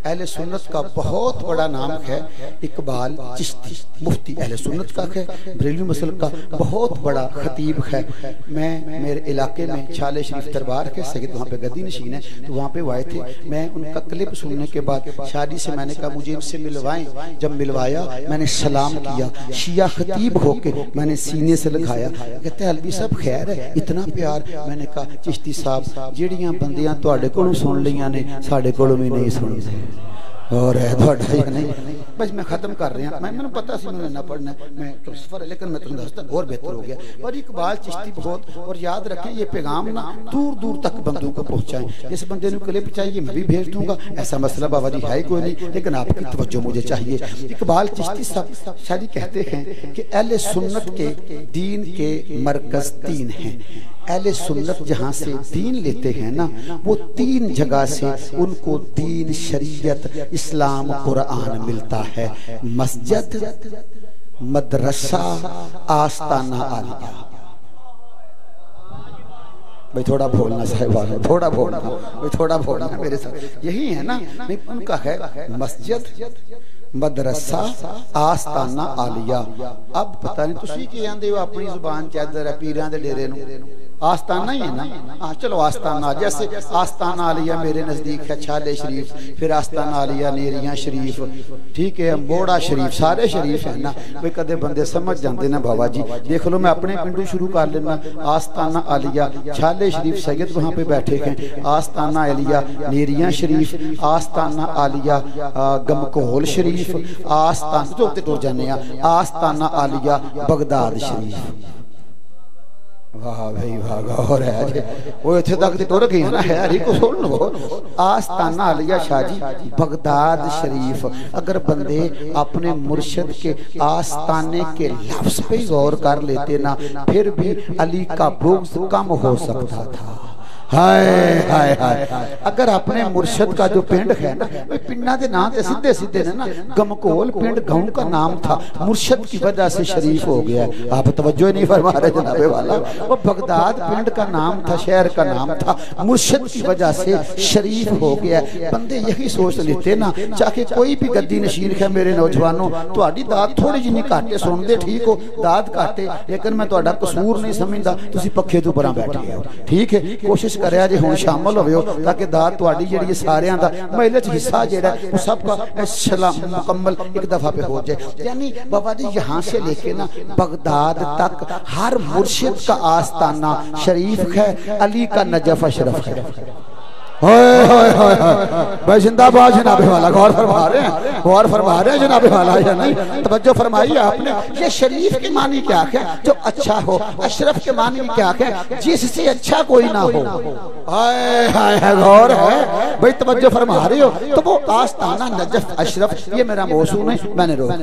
अहले सुन्नत का बहुत बड़ा नाम है इकबाल चिश्ती। मुफ्ती अहले सुन्नत का है, बरेलवी मसलक का बहुत बड़ा खतीब है। मैं मेरे इलाके में छाले शरीफ दरबार के सैयद वहाँ पे गद्दी नशीन है तो वहाँ पे वो आए थे। मैं उनका क्लिप सुनने के बाद शादी से मैंने कहा मुझे इनसे मिलवाएं। जब मिलवाया मैंने सलाम किया। शिया खतीब होके मैंने सीने से लगाया। कहते अलवी साहब खैर है इतना प्यार। मैंने कहा चिश्ती साहब जेड़ियां बंदियां तुहाडे कोलों सुन ने साढ़े कोलों भी नहीं सुनते और नहीं। बस मैं खत्म कर रहा। मैंने पता सी मैंने ना पढ़ना मैं सफर है लेकिन मैं तुम्हें दसता और बेहतर हो गया। और इकबाल चिश्ती बहुत। और याद रखें ये पैगाम ना दूर दूर तक बंदों को पहुंचाएं। जिस बंदे ने क्लिप चाहिए मैं भी भेज दूंगा। ऐसा मसला बाबा जी है कोई नहीं लेकिन आपकी तवज्जो मुझे चाहिए। इकबाल चिश्ती साहब शायद कहते हैं कि अहले सुन्नत के दीन के मरकज तीन हैं। अहले सुन्नत जहाँ से दीन लेते हैं ना वो तीन जगह से उनको दीन शरीयत इस्लाम कुरान मिलता है। मस्जिद, मदरसा, आस्ताना आलिया। भाई थोड़ा बोलना साहिबान, थोड़ा बोलना भाई, थोड़ा बोलना मेरे साथ। यही है ना उनका है मस्जिद, मदरसा, आस्ताना आलिया। अब पता नहीं तुसी की आंदे हो अपनी जुबान चादर है पीरां दे डेरे नूं आस्ताना ही है ना। हाँ चलो आस्ताना। जैसे आस्ताना आलिया मेरे नजदीक है छाले शरीफ, फिर आस्ताना आलिया नेरिया शरीफ, ठीक है मोड़ा शरीफ, सारे शरीफ है ना। वे कदे बंदे समझ जाते ना बाबा जी। देख लो मैं अपने पिंडू शुरू कर लेना। आस्ताना आलिया छाले शरीफ सैयद वहाँ पे बैठे हैं। आस्ताना आलिया नेरिया शरीफ, आस्ताना आलिया गमकोल शरीफ, आस्ताना तो टुर जाने आस्ताना आलिया बगदाद शरीफ। वाह भाई वाह। और है वो इत्थे तक ते टुर गई ना है को सुन लो। आस्ताना आलिया शाहजी बगदाद शरीफ। अगर बंदे अपने मुर्शिद के आस्ताने के लफ्ज पे गौर कर लेते ना फिर भी अली का बुग़्ज़ कम हो सकता था। हाय हाय हाय। अगर अपने मुर्शिद का जो पिंड है ना पिंडा के नाम से सीधे सीधे ने ना गमकोल पिंड गांव का नाम था मुर्शिद की वजह से शरीफ हो गया। आप तवज्जो नहीं फरमा रहे जनाबे वाला। वो बगदाद पिंड का नाम था, शहर का नाम था, मुर्शिद की वजह से शरीफ हो गया। बंदे यही सोच लेते ना चाहे कोई भी गद्दी नशीन है मेरे नौजवानों तुहाडी दात थोड़ी जी घाटे सुनते ठीक हो दात घाटे लेकिन मैं तुहाडा कसूर नहीं समझदा। तुसी पखे तो परां बैठे हो ठीक है। कोशिश करिया जे हुण शामिल होवो ताकि दात तुहाडी जिहड़ी सारियां दा महल्ले च हिस्सा जिहड़ा वो सबका सलाम मुकम्मल एक दफा पे हो जाए। यानी बाबा जी यहाँ से लेके ना बगदाद तक हर मुर्शिद का आस्ताना शरीफ है, अली का नजफ अशरफ है। भाई जिंदाबाद जनाबे वाला, गौर फरमा रहे हैं, गौर फरमा रहे हैं जनाबे वाला या नहीं? तवज्जो फरमाइए आपने। ये शरीफ के मानी क्या है? जो अच्छा हो। अशरफ के मानी क्या है? जिससे अच्छा कोई ना हो। हाय हाय गौर है भाई, तवज्जो फरमा रहे हो। तो वो आस्ताना नजफ अशरफ ये मेरा मौजू है, मैंने रोका।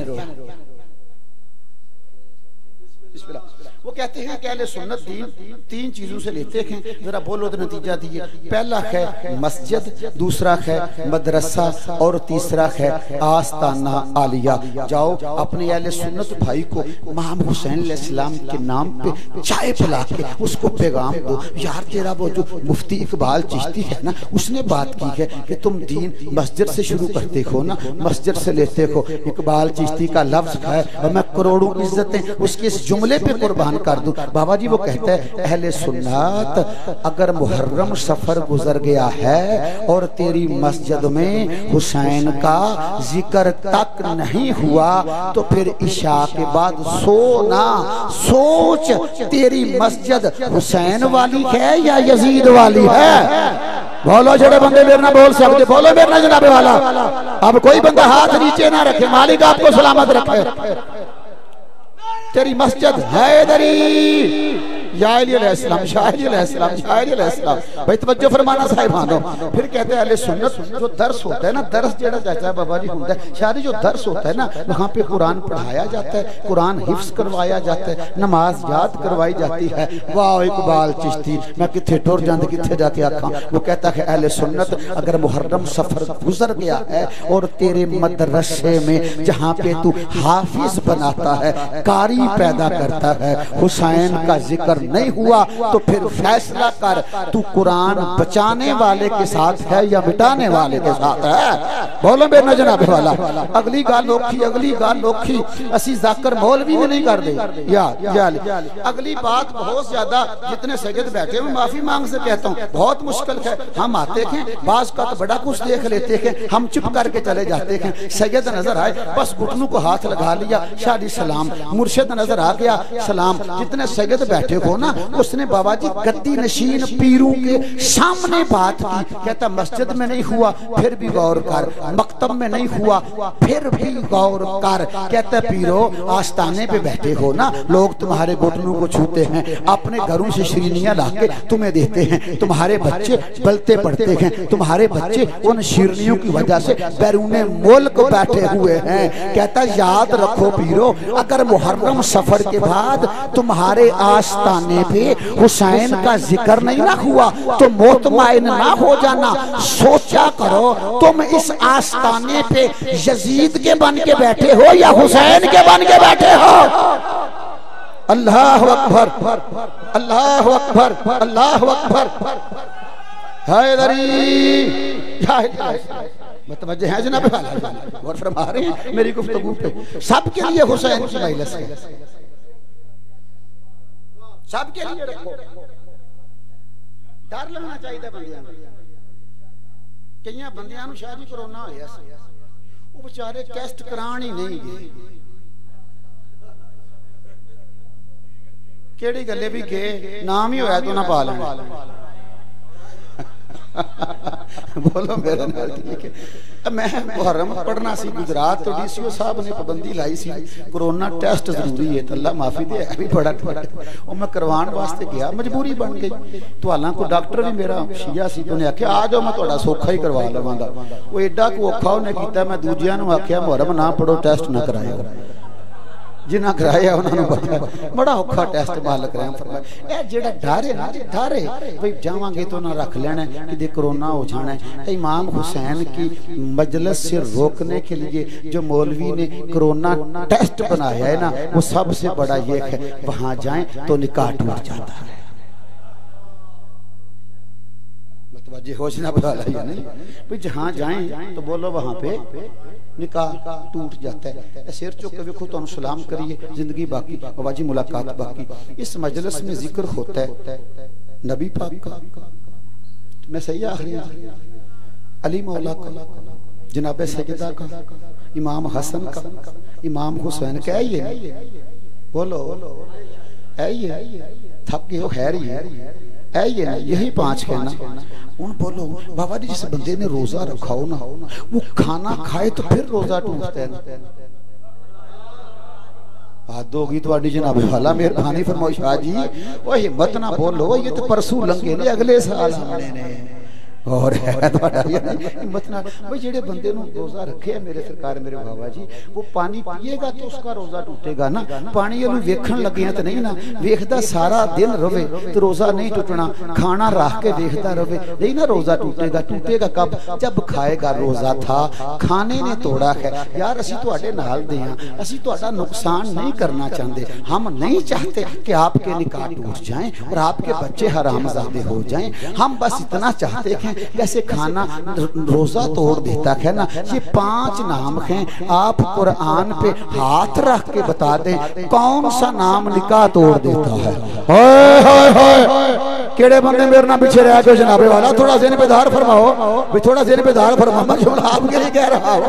वो कहते हैं कि अहले सुन्नत दीन तीन चीजों से लेते हैं, जरा बोलो तो नतीजा दिए। पहला है मस्जिद, दूसरा है मदरसा और तीसरा है आस्ताना आलिया। जाओ अपने अहले सुन्नत भाई को इमाम हुसैन अलैहिस्सलाम के नाम पे चाय पिला के उसको पैगाम दो। यार तेरा वो जो मुफ्ती इकबाल चिश्ती है ना, उसने बात की है कि तुम दीन मस्जिद से शुरू करते हो ना, मस्जिद से लेते हो। इकबाल चिश्ती का लफ्ज है और मैं करोड़ों इज्जतें उसके इस जुमले पे कुर्बान कर दूं। बाबा जी वो कहते हैं अहले सुन्नत अगर मुहर्रम सफर गुजर गया है और तेरी मस्जिद में हुसैन का जिक्र तक नहीं हुआ तो फिर इशा के बाद सोना सोच, तेरी मस्जिद हुसैन वाली है या यजीद वाली है? बोलो जड़े बंदे मेरे ना बोल सकते, बोलो मेरे ना जनाबे वाला। अब कोई बंदा हाथ नीचे ना रखे, मालिक आपको सलामत रखे। तेरी मस्जिद हैदरी भाई तवज्जो फरमाना साहिबानो। फिर कहते हैं अहले सुन्नत जो दर्स होता है ना, दर्स जेड़ा चाचा बाबा जी होता है, शादी जो दर्स होता है ना, वहाँ पे कुरान पढ़ाया जाता है, कुरान हिफ्स करवाया जाता है, नमाज याद करवाई जाती है। वाह इकबाल चिश्ती, मैं किथे टुर जांदे किथे जाके आखा। वो कहता है अहले सुन्नत अगर मुहर्रम सफर गुजर गया है और तेरे मदरसे में जहाँ पे तू हाफिज बनाता है, कारी पैदा करता है, हुसैन का जिक्र नहीं हुआ तो फिर फैसला कर, तू कुरान बचाने वाले के साथ है या मिटाने वाले के साथ है? बोलो मेरे जनाबे वाला। अगली गाल औखी, अगली गाल औखी असी जाकर मौलवी भी नहीं कर दे यार। अगली बात बहुत ज्यादा, जितने सैयद बैठे हुए माफी मांग से कहता हूँ, बहुत मुश्किल है। हम आते हैं बाज का तो बड़ा कुछ देख लेते हैं, हम चुप करके चले जाते हैं। सैयद नजर आए बस घुटनों को हाथ लगा लिया, शादी सलाम। मुर्शिद नजर आ गया, सलाम। जितने सैयद बैठे हो ना, उसने बाबा जी गद्दी नशीन पीरों के सामने बात की। कहता मस्जिद में नहीं हुआ फिर भी गौर कर, मकतब में नहीं हुआ फिर भी गौर कर। कहता पीरो आस्ताने पे बैठे हो ना, लोग तुम्हारे घुटनों को छूते हैं, अपने घरों से शिरनियां लाके तुम्हें देते हैं, तुम्हारे बच्चे बलते पड़ते हैं, तुम्हारे बच्चे उन शिरनियों की वजह से बैरूने मुल्क बैठे हुए हैं। कहता याद रखो पीरो, अगर मुहर्रम सफर के बाद तुम्हारे आस्ताने पे हुसैन का जिक्र नहीं ना हुआ तो मोतमाइन ना हो जाना। सोचा करो तुम इस आस्ताने पे यजीद के बन के बैठे हो या हुसैन के बन के बैठे हो? अल्लाह अकबर, अल्लाह अकबर, अल्लाह अकबर। हैदरी मतवज्जे हैं जनाब वाला, और फरमा रहे हैं मेरी गुफ्तगू पे सबके लिए हुसैन की मजलिस है, सबके लिए रखो। डर लगना चाहिए बंदियां, कई बंदियां शायद ही कोरोना होया सी, वो बेचारे टेस्ट कराण ही नहीं गए। केड़ी गल्ले भी गए, नाम ही होया तो ना पा लेना। बोलो मेरे नाल ठीक है। मैं मुहर्रम पढ़ना सी गुजरात तो डीसीओ साहब ने पाबंदी लाई सी, कोरोना टेस्ट जरूरी है, तो अल्लाह माफी दे भी बड़ा और मैं करवाने वास्ते गया, मजबूरी बन गई। तो हालांकि डॉक्टर भी मेरा शिया सी, तो आख्या आ जाओ मैं थोड़ा सौखा ही करवा लवांगा। वो एडा को औखा उन्हें किया, मैं दूजियां नूं आख्या मुहर्रम ना पढ़ो, टेस्ट ना कराया। जिन्हें कराया उन्होंने पता बड़ा औखा टेस्ट मालक रहे फरमाया। जेड़ा डर है ना, डर है भाई जावांगे तो ना रख लेना कि कोरोना हो जाना है। इमाम हुसैन की मजलिस से रोकने के लिए जो मौलवी ने कोरोना टेस्ट बनाया है ना, वो सबसे बड़ा ये है, वहां जाएं तो निकाह टूट जाता है। मतलब होशना वाला नहीं भाई, जहां जाएं तो बोलो वहां पे निकाह टूट जाता है। सिर चुक के देखो तो सलाम करिए, जिंदगी बाकी, बाबा जी मुलाकात बाकी। इस मजलिस में जिक्र होता है नबी पाक का, मैं सही आखिरी अली मौला का, जनाब सैयदा का, इमाम हसन का, इमाम हुसैन का, ये बोलो है ये थक गए हो, खैर है ये यही पांच कहना। उन बोलो बाबा जी जिस बंदे ने रोजा रखा हो ना वो खाना खाए तो फिर रोजा टूटता है ना। हद होगी थोड़ी जनाब वाला, मेहरबानी फरमाओ शाह जी, वो हिम्मत ना बोलो, ये तो परसों लंघे ने, अगले साल आने ने और है हिम्मत ना भाई। जेड़े बंदे नु रोजा रखे मेरे सरकार मेरे बाबा जी, वो पानी पिएगा तो उसका रोजा टूटेगा ना। पानी ये वेखण लगे तो नहीं ना, वेखदा सारा दिन रवे तो रोजा नहीं टूटना। खाना रख के वेखदा रवे नहीं ना, रोजा टूटेगा। टूटेगा कब? जब खाएगा। रोजा था, खाने ने तोड़ा है। यार असी तुहाडे नाल दे हां, असी तुहाडा नुकसान नहीं करना चाहते। हम नहीं चाहते कि आपके निकाह टूट जाएं और आपके बच्चे हरामजादे हो जाएं। हम बस इतना चाहते हैं कैसे खाना रोजा तोड़ देता है ना। ये पांच नाम हैं, आप कुरान पे हाथ रख के बता दें कौन सा नाम निकाह तोड़ देता है। हाय हाय हाय, केड़े बंदे मेरे नाम पीछे रह गए जनाबे वाला, थोड़ा ज़हन पे धार फरमाओ भी, थोड़ा ज़हन पे धार फरमाओ। मैं जो आपके लिए कह रहा हूँ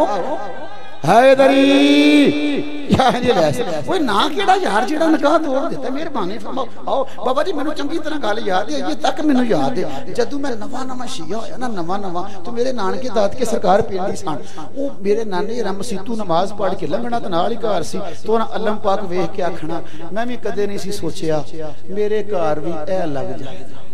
वो ना केड़ा यार जेड़ा निकाह तोड़ देता, मेहरबानी फरमाओ। आओ बाबा जी मैनू चंगी तरह गल याद है, ये तक मैनू याद है जदों मैं नवा शिया होया ना, नवा तो मेरे नानके दादके सरकार पिंडी सन। वो मेरे नाने रम सीतू नमाज पढ़ के लंघना तो नाल ही घर सी, तो अलम पाक वेख के आखना मैं भी कदे नहीं सी सोचिया मेरे घर भी ऐ लग जाएगा।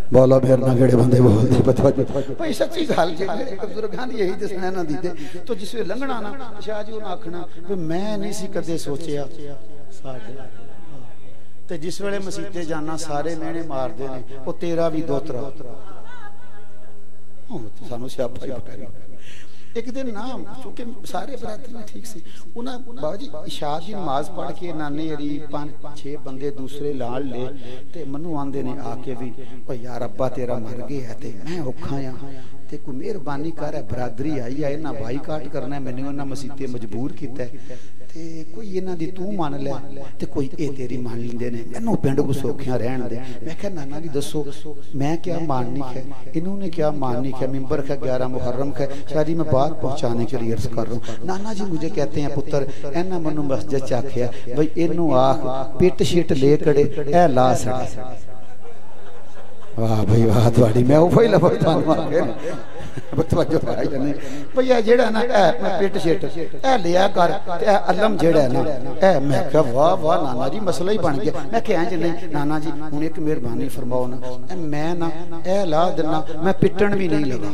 बोलो फिर ना केड़े बंदे बोलते भाई सच्ची गल जे बुजुर्गां दी यही दसना ना दीदे। तो जिस वे लंघना ना शाह जी उन्हें आखना भी मैं नहीं सी कदे सोचिया साडे ते जिस वेले मसीते जाना सारे मेहने मारदे ने, वो तेरा भी दोतरा सानू स्यापा ही पकड़ी। एक दिन ना चूंकि सारे बरादरी में ठीक सी, उन्हें बाबा जी इशा की नमाज पढ़ के नाने अरी 5-6 बंदे दूसरे लाल ले ते मनु आंदे ने आके भी यार अब्बा तेरा मर गया है ते मैं औखा हाँ ते कोई मेहरबानी कर, बरादरी आई है इन्हें बाईकाट करना, मैंने उन्हें मसीते मजबूर किया ते कोई इन्हां दी तू मान लै ते कोई ए तेरी मान लेंदे ने, मैनू पिंड को सौखियां रहन दे। मैं कहा नाना जी दसो मैं क्या माननी है, इन्होंने क्या माननी है। मिंबर है 11 मुहर्रम है, शाह जी मैं बात पहुंचाने के लिए अर्ज कर रहा हूँ। नाना जी मुझे कहते हैं पुत्र इन्हें मनु मस्जिद च आखिया भाई इनू आख पिट शिट ले कड़े ए ला सड़ा। वाह भाई वाह थोड़ी, मैं वो ही लफज भैया जेड़ा ना पिट शिट ए लिया कर अलम जेड़ा है ना ए, मैं क्या वाह वाह नाना जी मसला ही बन गया। मैं क्या नहीं नाना जी हूँ एक मेहरबानी फरमाओ ना, मैं ना ए ला देना मैं पिटन भी नहीं लगा।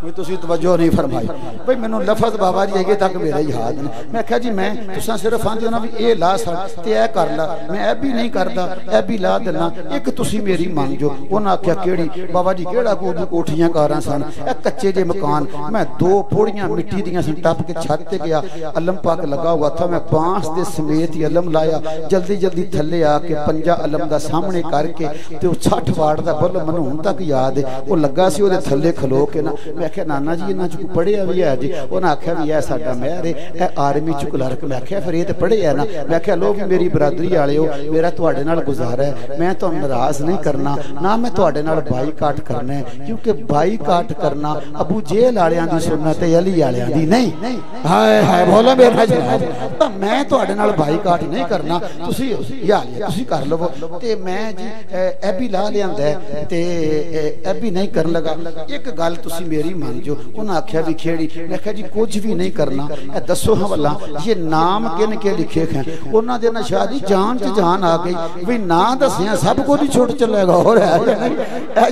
तुसी तवज्जो नहीं फरमाई भाई, मैनू लफज बाबा जी अगे तक मेरा याद नहीं। मैं क्या जी मैं तुसा सिर्फ आंदे हो ना भी ए ला सड़ ते ए कर ला, मैं ए भी नहीं करदा ए भी ला देना, एक तुसी मेरी मान जो। उन्हें आख्या केड़ी बाबा जी केड़ा कोठियां कारां सन, ए कच्चे जे मकान, मैं 2 पोड़ियां मिट्टी दियां सन टप के छत ते गया, अलम पाक लगा हुआ था, मैं बांस दे समेत ही अलम लाया, जल्दी जल्दी थल्ले आके 5 अलम दा सामने करके ते ओ 60 वाट दा बल मैनू हुण तक याद है, वो लगा सी ओदे थल्ले खलो के ना। मैं आख्या नाना जी इन्हां च पढ़िया भी है जी, उन्हें आख्या भी है साडा महर है आर्मी च क्लर्क। मैं आख्या फिर ये तो पढ़े है ना। मैं आख्या लो भी मेरी बरादरी वाले हो, मेरा तुहाडे नाल गुजारा है, मैं तो नाराज नहीं करना ना, मैं तुहाडे नाल बाईकाट करना है, क्योंकि बाईकाट करना अबू जेल वालियां दी सुन्नत है, अली वालियां दी नहीं। हाय हाय बोलो मेरा जनाब, तो मैं तुहाडे नाल बाईकाट नहीं करना, तुसी या तुसी कर लवो ते मैं जी ए भी ला लियांदा ते ए भी नहीं करन लगा। एक गल तुसी मेरी मान जो। उन्हें आख्या भी खेड़ी, मैं आख्या जी कुछ भी नहीं करना, दसो हाँ भला ये नाम किन के लिखे हैं। उन्होंने ना शाह जी जान च जान आ गई भी ना दसिया सब कुछ ही छुट चलेगा। और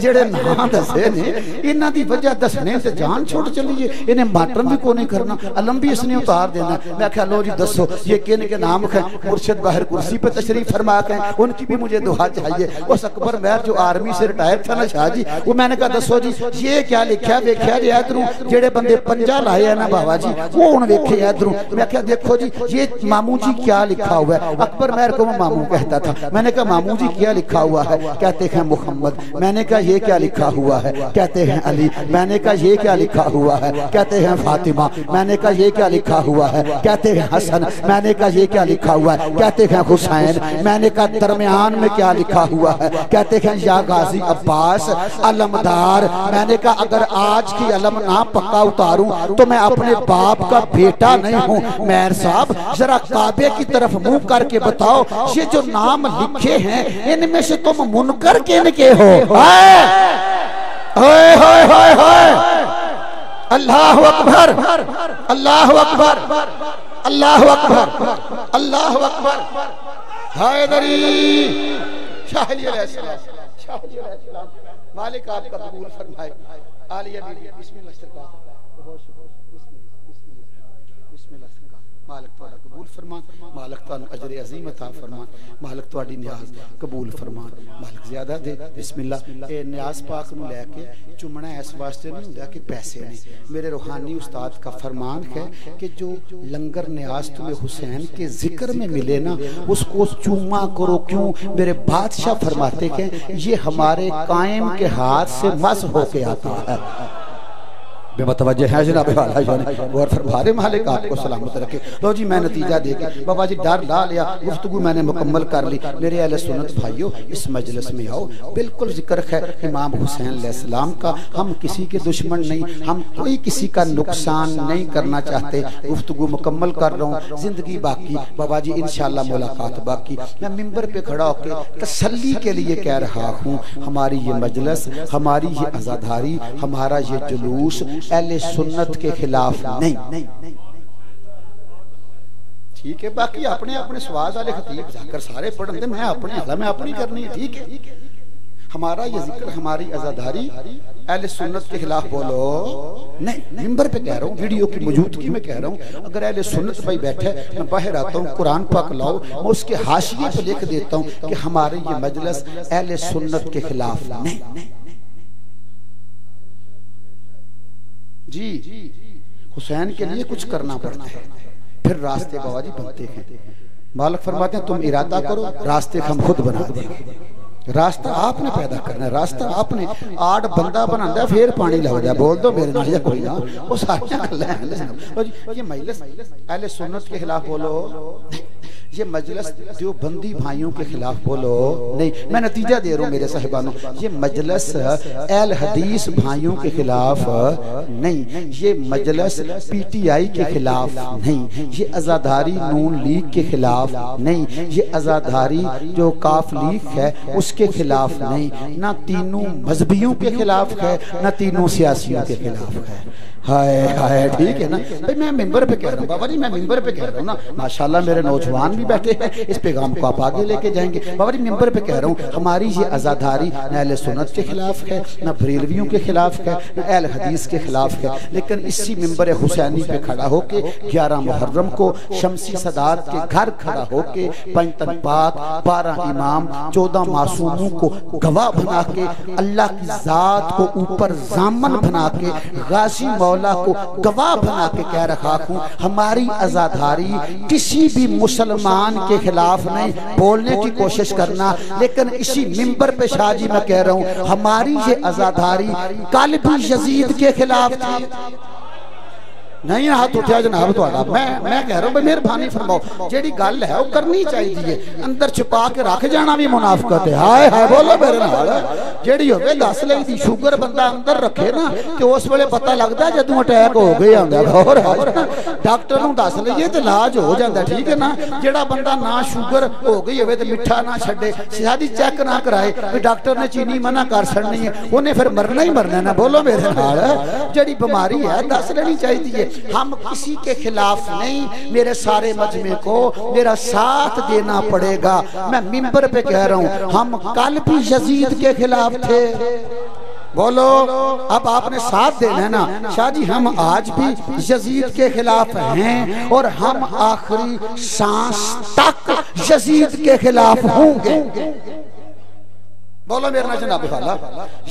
जेड़े नाम दसे ने इन्हों की वजह दसने से जान छुट चली है, इन्हें मातम भी को नहीं करना, अलम भी इसने उतार देना। मैं आख्या लो जी दसो ये किन के नाम है। मुर्शिद बाहर कुर्सी पे तशरीफ फरमा के उनकी भी मुझे दुआ चाहिए। उस अकबर महर जो आर्मी से रिटायर था ना शाह जी, वो मैंने कहा दसो जी ये क्या लिखा, वेख्या जे इधरों जेड़े बंदे पंजा लाए है ना बाबा जी वो हुण वेखे इधरों। मैं क्या देखो जी ये मामू जी क्या लिखा हुआ है। अकबर मेहर को मामू कहता था। मैंने कहा मामू जी क्या लिखा हुआ है? कहते हैं मोहम्मद। मैंने कहा ये क्या लिखा हुआ है? कहते हैं अली। मैंने कहा ये क्या लिखा हुआ है? कहते हैं फातिमा। मैंने कहा ये क्या लिखा हुआ है? कहते हैं हसन। मैंने कहा ये क्या लिखा हुआ है? कहते हैं हुसैन। मैंने कहा दरमियान में क्या लिखा हुआ है? कहते हैं या गाजी अब्बास अलमदार। मैंने कहा अगर आज की अलम ना पक्का उतारूं तो मैं अपने बाप का बेटा नहीं हूं। मेहर साहब जरा काबे की तरफ मुंह करके बताओ ये जो नाम लिखे हैं इनमें से तुम मुनकर किनके हो? होए होए होए होए अल्लाह अकबर अल्लाह अकबर अल्लाह अकबर अल्लाह अकबर। हैदरी मालिक आपका कबूल फरमाए। आलिया बीबी बिस्मिल्लाह सरकार मालिक तुहाडा कबूल फरमान। मालिक तुहानू अजर अजीम अता फरमान। मालिक तुहाडी न्याज कबूल फरमान। मालिक ज्यादा दे। बिस्मिल्लाह। ए न्याज पाक नू लेके चुमना इस वास्ते नहीं हुंदा कि पैसे नहीं। मेरे रूहानी उस्ताद का फरमान है कि जो लंगर न्याज तुम्हें हुसैन के जिक्र में मिले ना उसको चूमा करो। क्यों? मेरे बादशाह फरमाते हैं ये हमारे कायम के हाथ से मस होके आता है। बेमतवज्जे है जनाब वाला और फरमारे मालिक आपको सलामत रखे। लो जी मैं नतीजा देके बाबा जी डर ला लिया। गुफ्तगू मैंने मुकम्मल कर ली। मेरे अहले सुन्नत भाइयों इस मजलिस में आओ। बिल्कुल जिक्र है इमाम हुसैन अलैहिस्सलाम का। हम किसी के दुश्मन नहीं, हम कोई किसी का नुकसान नहीं करना चाहते। गुफ्तगू मुकम्मल कर रहा हूँ। जिंदगी बाकी बाबा जी इंशाअल्लाह मुलाकात बाकी। मैं मिंबर पे खड़ा होकर तसल्ली के लिए कह रहा हूँ हमारी ये मजलिस, हमारी ये अज़ादारी, हमारा ये जुलूस अहले सुन्नत के खिलाफ नहीं। ठीक है बाकी अपने अपने स्वाद वाले खतीब जाकर सारे पढ़ते मैं अपने हाला में अपनी करनी है। ठीक है हमारा ये जिक्र हमारी अज़ादारी अहले सुन्नत के खिलाफ बोलो नहीं। मिंबर पे कह रहा हूँ, वीडियो की मौजूदगी में कह रहा हूँ। अगर अहले सुन्नत भाई बैठे मैं बाहर आता हूँ कुरान पाक लाओ मैं उसके हाशिए पे लिख देता हूँ कि हमारी ये मजलिस अहले सुन्नत के खिलाफ नहीं। जी हुसैन के लिए कुछ करना पड़ता है फिर रास्ते बाबा जी बनते हैं। मालिक फरमाते हैं तुम इरादा करो रास्ते हम खुद बना देंगे। रास्ता आपने पैदा करना है। रास्ता आपने आठ बंदा बनांदा फिर पानी लगदा। बोल दो मेरे नाल कोई ना वो सारियां गल्लां हैं। ये मजलिस अहले सुन्नत के खिलाफ बोलो ये मजलिस देवबंदी भाइयों के खिलाफ बोलो नहीं। मैं नतीजा दे रहा हूँ मेरे साहिबानों ये मजलिस अहल हदीस भाइयों के खिलाफ नहीं। ये मजलिस पीटीआई के खिलाफ नहीं। ये अज़ादारी नून लीग के खिलाफ नहीं। ये अज़ादारी जो काफ लीग है उसके खिलाफ नहीं। ना तीनों मजहबियों के खिलाफ है ना तीनों सियासियों के खिलाफ है। हाय हाय ठीक है ना भाई मैं मिंबर पे कह रहा हूँ बाबा जी मैं मिंबर पे कह रहा हूँ ना। माशाल्लाह मेरे नौजवान भी बैठे हैं इस पैगाम को आप आगे लेके जाएंगे। बाबा जी मिंबर पे कह रहा हूँ हमारी ये अज़ादारी न अहले सुन्नत के खिलाफ है न बरेलवियों के खिलाफ है न अहल हदीस के खिलाफ है। लेकिन इसी मिंबर हुसैनी पे खड़ा होके 11 मुहर्रम को शमसी सदात के घर खड़ा होके पंचतन पाक 12 इमाम 14 मासूमों को गवाह बना के अल्लाह की जात को ऊपर जामन बना के गाजी मौला को गवाह बना के कह रहा हूँ हमारी अज़ादारी किसी भी मुसलमान के खिलाफ नहीं। बोलने की कोशिश करना लेकिन इसी मिंबर पे शाहजी मैं कह रहा हूँ हमारी ये अज़ादारी कल भी यजीद के खिलाफ थी। नहीं हाथ उठा जनाब तुहाडा मैं कह रहा हूँ मेहरबानी फरमाओ जेड़ी गल है वो करनी चाहिए। अंदर छुपा के रख जाना भी मुनाफकत है। हाय हाय बोलो मेरे नाल जेड़ी होवे 10 लाई दी शुगर बंदा अंदर रखे ना ते उस वेले पता लगदा जदों अटैक हो गए आंदा गौर डॉक्टर नूं दस लईए ते इलाज हो जांदा। ठीक है ना जेड़ा बंदा ना शुगर हो गई होवे ते मिठा ना छड्डे शादी चेक ना कराए भी डॉक्टर ने चीनी मना कर छड़नी है उन्हें फिर मरना ही मरना ना। बोलो मेरे नाल जेड़ी बीमारी है दस लेनी चाहिए। हम किसी के खिलाफ नहीं। मेरे सारे मजमे को मेरा साथ देना पड़ेगा। मैं मिंबर पे कह रहा हूँ हम कल भी यजीद के खिलाफ थे। बोलो अब आपने साथ देना है ना शाह जी। हम आज भी यजीद के खिलाफ हैं और हम आखिरी सांस तक यजीद के खिलाफ होंगे। बोलो मेरे ना जनाब वाला,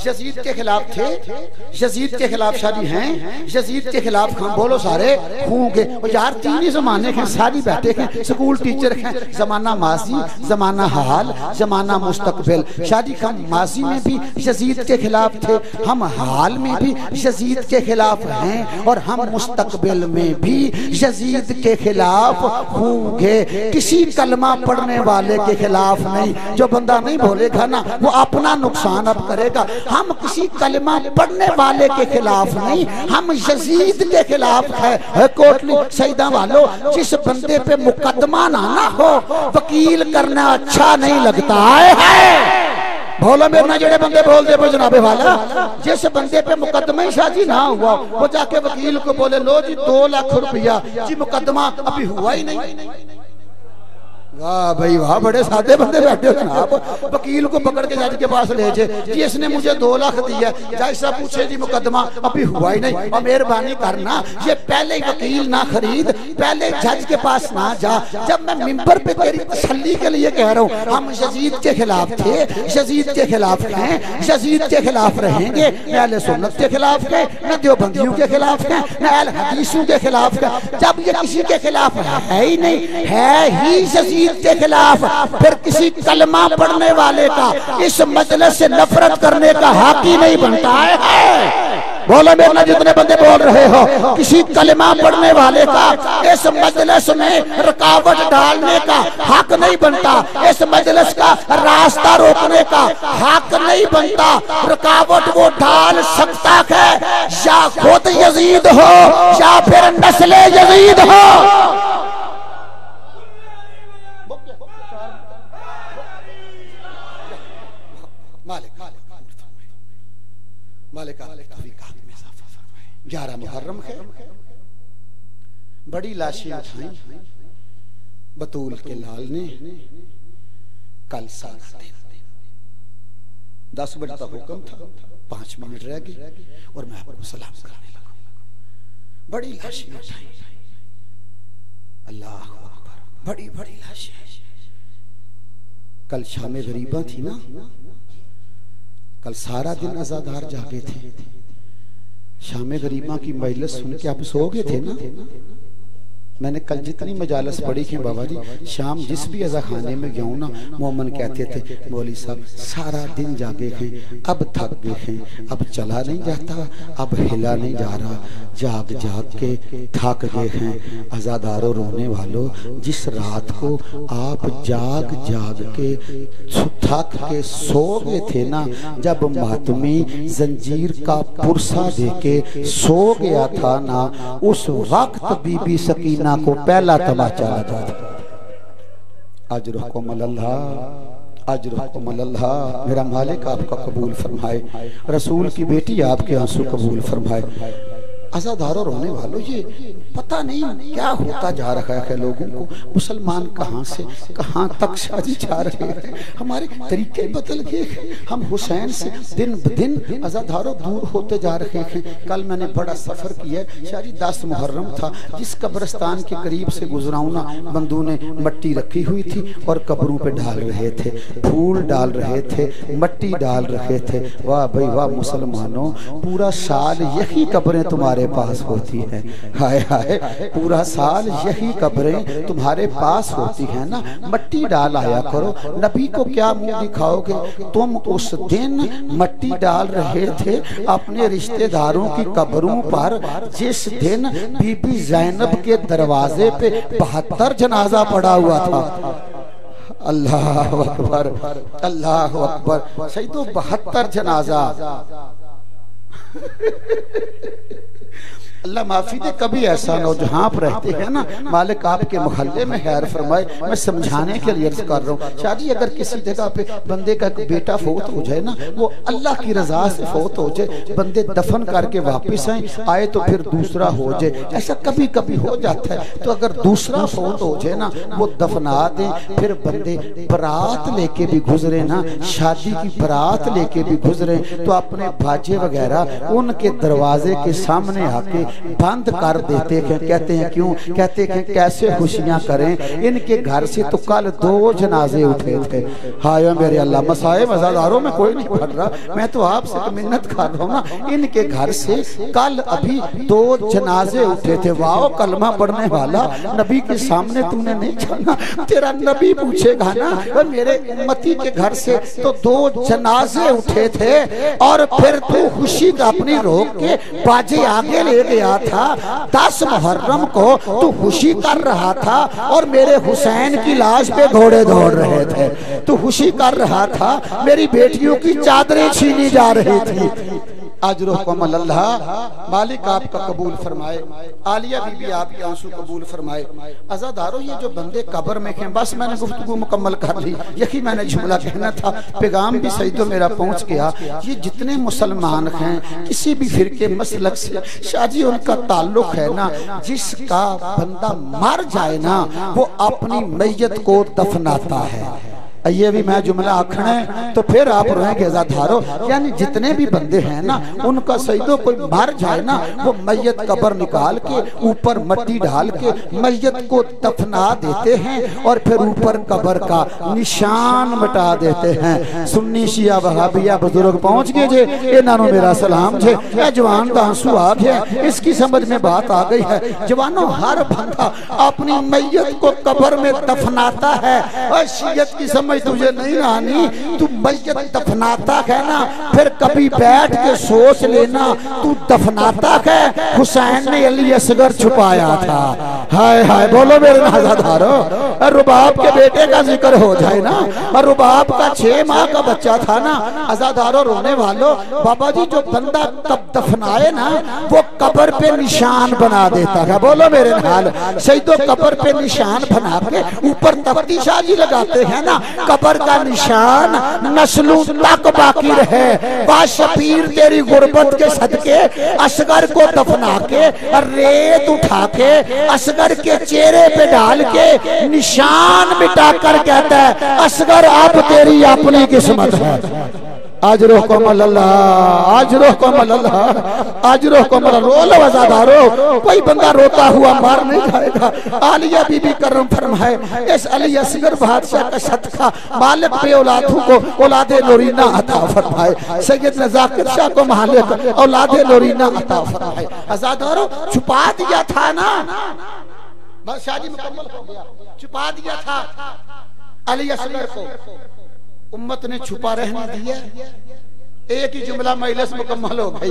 यजीद के खिलाफ थे, यजीद के खिलाफ शादी हैं, यजीद के खिलाफ हम बोलो सारे होंगे। और यार तीन ही जमाने के सारी बैठे हैं, स्कूल टीचर हैं, जमाना माजी, जमाना हाल, जमाना मुस्तकबिल। शादी हम माजी में भी यजीद के खिलाफ थे, हम हाल में भी यजीद के खिलाफ हैं और हम मुस्तकबिल में भी यजीद के खिलाफ होंगे। किसी कलमा पढ़ने वाले के खिलाफ नहीं। जो बंदा नहीं बोलेगा ना वो अपना नुकसान अब करेगा। हम किसी कलमा पढ़ने वाले के खिलाफ नहीं, हम यजीद के खिलाफ है। कोटली सईदा वालों, जिस बंदे पे मुकदमा ना हो वकील करना अच्छा नहीं लगता है। बोलो मेरे ना जेड़े बंदे बोल दे जनाबे वाला, जिस बंदे पे मुकदमा ही शादी ना हुआ वो जाके वकील को बोले लो जी 2 लाख रुपया जी, मुकदमा अभी हुआ ही नहीं। वाह भाई वाह, बड़े सादे बंदे बैठे हो जनाब। वकील को पकड़ के जज के पास ले जाए जी, इसने मुझे 2 लाख दिया। जज साहब पूछे जी मुकदमा अभी हुआ ही नहीं, और मेहरबानी करना ये पहले वकील ना खरीद, पहले जज के पास ना जा। जब मैं मिंबर पे तेरी तसल्ली के लिए कह रहा हूँ हम यजीद के खिलाफ थे, यजीद के खिलाफ हैं, यजीद के खिलाफ रहेंगे, न अहले सुन्नत के खिलाफ है, न देवबंदियों के खिलाफ है, न अहले हदीसों के खिलाफ है। जब ये किसी के खिलाफ है ही नहीं, है ही यजीद के खिलाफ, फिर किसी कलमा पढ़ने वाले का इस मजलिस से नफरत करने का हक ही नहीं बनता है। बोलो मेरे ना जितने बंदे बोल रहे हो, किसी कलमा पढ़ने वाले का इस मजलिस में रुकावट डालने का हक नहीं बनता, इस मजलिस का रास्ता रोकने का हक नहीं बनता। रुकावट वो डाल सकता है या खुद यजीद हो या फिर नस्ले यजीद हो। मालिक 11 मुहर्रम है, बड़ी लाशें उठाई बतूल के लाल ने। कल सारा दिन 10 बजे तक हुक्म था, 5 मिनट रह गए और मैं आपको सलाम करने लगा। बड़ी लाशें उठाई, अल्लाह अकबर, बड़ी बड़ी लाशें। कल शाम गरीबा थी ना, कल सारा दिन अज़ादार जागे थे। शाम गरीबा की मजलिस सुन के आप सो गए थे ना। मैंने कल जितनी मजालस पढ़ी थी बाबा जी, शाम जिस भी अज़ा खाने में गया हूँ ना, मोमन कहते थे मौली साहब सारा दिन जागे हैं, अब थक गए हैं, अब चला नहीं जाता, अब हिला नहीं जा रहा, जाग जाग के थक गए हैं। अज़ादारों रोने वालों, जिस रात को आप जाग जाग के थक के सो गए थे ना, जब मातमी जंजीर का पुरसा देके सो गया था ना, उस वक्त बीबी सकीना को पहला तमाचा लगा था। अजरुकुम अल्लाह, अजरुकुम अल्लाह। मेरा मालिक आपका कबूल फरमाए, रसूल की बेटी आपके आंसू कबूल फरमाए। अज़ादारों रोने वालों, ये पता नहीं क्या होता जा रहा है लोगों को। मुसलमान कहाँ से कहाँ तक शादी जा रहे हैं, हमारे तरीके बदल गए हैं। हम हुसैन से दिन ब दिन अज़ादारों दूर होते जा रहे हैं। कल मैंने बड़ा सफर किया, शायद 10 मुहर्रम था। जिस कब्रिस्तान के करीब से गुजराऊं ना, बंदू ने मट्टी रखी हुई थी और कब्रों पे डाल रहे थे, फूल डाल रहे थे, मट्टी डाल रहे थे। वाह भाई वाह मुसलमानों, पूरा साल यही कब्रें तुम्हारे पास होती है। हाय हाय, पूरा साल यही कब्रें तुम्हारे पास होती है ना। मट्टी डाल आया करो। नबी को क्या मुंह दिखाओगे? तुम उस दिन मट्टी डाल रहे थे अपने रिश्तेदारों की कब्रों पर, जिस दिन बीबी ज़ैनब के दरवाजे पे 72 जनाजा पड़ा हुआ था। अल्लाह अकबर, अल्लाह अकबर। सही तो 72 जनाजा। अल्लाह माफी दे, कभी ऐसा ना हो। जहाँ आप रहते हैं ना, मालिक आपके मोहल्ले में खैर फरमाए। मैं समझाने के लिए अर्ज कर रहा हूँ, शादी अगर किसी जगह पे बंदे का बेटा फोत हो जाए ना, वो अल्लाह की रजा से फोत हो जाए, बंदे दफन करके वापिस आए तो फिर दूसरा हो जाए। ऐसा कभी कभी हो जाता है। तो अगर दूसरा फोत हो जाए ना, वो दफना दे, फिर बंदे बारात लेके भी गुजरे ना, शादी की बारात लेके भी गुजरे, तो अपने भाजे वगैरह उनके दरवाजे के सामने आके बंद कर देते हैं। कहते हैं क्यों? कहते हैं कैसे खुशियां करें, इनके घर से तो कल 2 जनाजे उठे थे। हाय मेरे अल्लाह, मसाए मज़ादारों में कोई नहीं पढ़ रहा, मैं तो आपसे मिन्नत कर रहा हूँ ना। इनके घर से कल अभी 2 जनाजे उठे थे। वाओ, कलमा पढ़ने वाला, नबी के सामने तूने नहीं जाना, तेरा नबी पूछेगा ना। मेरे उम्मती के घर से तो 2 जनाजे उठे थे और फिर तू खुशी का अपनी रोक के बाजे आगे ले गया था। 10 मुहर्रम को तू खुशी कर रहा था और मेरे हुसैन की लाश पे घोड़े दौड़ रहे थे। तू खुशी कर रहा था, मेरी बेटियों की चादरें छीनी जा रही थी। अजरुकुम अल्लाह, मालिक आपका कबूल फरमाए, आलिया बीबी आपके आंसू कबूल फरमाए। अज़ादारों, ये जो बंदे कब्र में हैं, बस मैंने गुफ्तगू मुकम्मल कर ली, यही मैंने जुमला कहना था, पैगाम भी सही तो मेरा पहुंच गया। ये जितने मुसलमान हैं किसी भी फिरके मसलक से, शाजी उनका ताल्लुक है ना, जिसका बंदा मर जाए ना वो अपनी मैयत को दफनाता है। ये भी मैं जुमला आखना है तो फिर आप रहेंगे अज़ादारो, यानी जितने भी बंदे हैं ना उनका सईदो कोई मर जाए ना वो मैयत कब्र निकाल के ऊपर मट्टी डाल के मैयत को दफना देते हैं और फिर ऊपर कब्र का निशान मिटा देते हैं। सुन्नी शिया वहाबिया बुजुर्ग पहुंच गए जे, इन्होंने मेरा सलाम जे। जवान का आंसू आ गया, इसकी समझ में बात आ गई है। जवानों, हर बंदा अपनी मैयत को कब्र में दफनाता है और शियत की समझ तुझे नहीं आनी। तू मैयत दफनाता है ना, फिर कभी बैठ के सोच लेना, तू दफनाता है। हुसैन ने अली असगर छुपाया था। हाय हाय, बोलो मेरे नाज़ादारो, रुबाब के बेटे का जिक्र हो जाए ना, और रुबाब का 6 माह का बच्चा था ना। अज़ादारो, रोने वालों, बाबा जी जो बंदा कब दफनाए ना वो कब्र पे निशान बना देता है। बोलो मेरे नाल, शहीदों कब्र पे निशान बना के ऊपर तख्ती शाजी लगाते हैं ना, कब्र का निशान नस्लों तक बाकी रहे। बाशपीर तेरी गुर्बत के सदके असगर को दफना के रेत उठा के असगर के चेहरे पे डाल के निशान मिटा कर कहता है असगर अब तेरी अपनी किस्मत है। आज रोह कोमल अल्लाह, आज रोह कोमल अल्लाह, आज रोह कोमल। रो लो अज़ादारो, कोई बंदा रोता हुआ मार नहीं जाएगा। आलिया बीबी करम फरमाए, इस अली असगर बादशाह का सदका मालिक पे औलादों को औलादे नूरीना अता फरमाए। सैयद नज़ाकिर शाह को मालिक औलादे नूरीना अता फरमाए। अज़ादारो, छुपा दिया था ना, बस शादी मुकम्मल हो गया, छुपा दिया था अली असगर को, उम्मत ने छुपा रहने दिया। एक ही जुमला मजलिस मुकम्मल हो गई।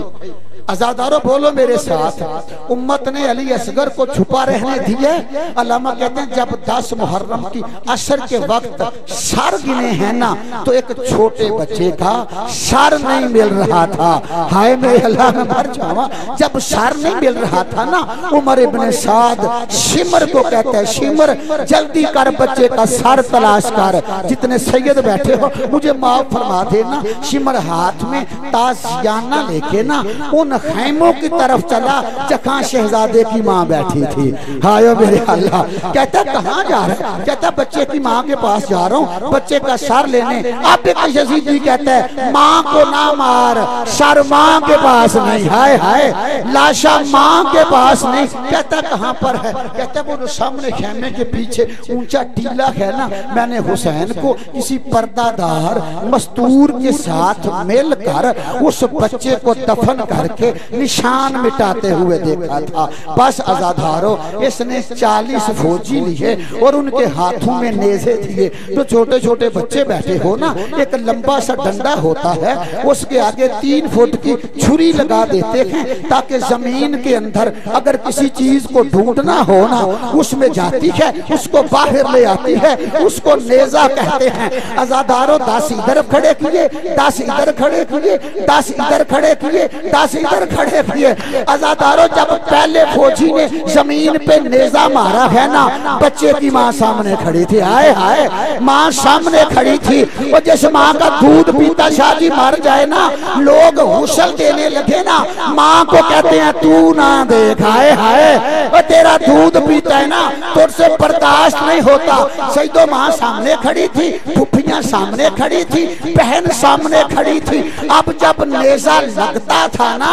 अज़ादारो, बोलो मेरे साथ, उम्मत ने अली असगर को छुपा रहने दिया। अल्लामा कहते हैं जब 10 मुहर्रम की असर के वक्त सर गिने हैं ना तो एक छोटे बच्चे का सर नहीं मिल रहा था। हाय मेरे अल्लाह, में मर जावा, जब सर नहीं मिल रहा था ना, उमर इब्ने साद शिमर को कहते हैं, शिमर जल्दी कर बच्चे का सर तलाश कर। जितने सैयद बैठे हो मुझे माफ फरमा देना। शिमर हाथ में ताजियाना लेके ना उन खैमों की तरफ चला जहां शहजादे की माँ बैठी थी। हाय मेरे अल्लाह, कहता कहाँ जा रहा है? कहता बच्चे की माँ के पास जा रहा हूँ, बच्चे का सर लेने। आप यजीद जी कहता है माँ को ना मार, सर माँ के पास नहीं। हाय हाय, लाशा माँ के पास नहीं। कहता कहाँ पर है? कहता वो सामने खेमे के पीछे ऊंचा टीला है ना, मैंने हुसैन को किसी पर्दादार मस्तूर के साथ मिल कर उस बच्चे को दफन करके निशान मिटाते हुए देखा था। बस अज़ादारो, इसने 40 फौजी लिए और उनके हाथों में नेज़े दिए। तो छोटे छोटे बच्चे बैठे हो ना, एक लंबा सा डंडा होता है, उसके आगे 3 फुट की छुरी लगा देते हैं ताकि जमीन के अंदर अगर किसी चीज को ढूंढना हो ना उसमें जाती है, उसको बाहर ले आती है, उसको नेज़ा कहते हैं। अज़ादारो, 10 इधर खड़े किए, 10 इधर खड़े किए, 10 इधर खड़े किए, 10 इधर खड़े किए। अज़ादारो, जब पहले फौजी ने जमीन पे नेज़ा मारा है ना, बच्चे की माँ सामने खड़ी थी। हाय हाय, माँ सामने खड़ी थी। और जिस माँ का दूध पीता शादी मर जाए ना, लोग हुसल देने लगे ना, माँ को कहते हैं तू ना देख। हाय हाय, और तेरा दूध पीता है ना तो उससे बर्दाश्त नहीं होता। सईदो माँ सामने खड़ी थी, फुफियाँ सामने खड़ी थी, बहन सामने खड़ी थी। अब जब नेजा लगता था ना,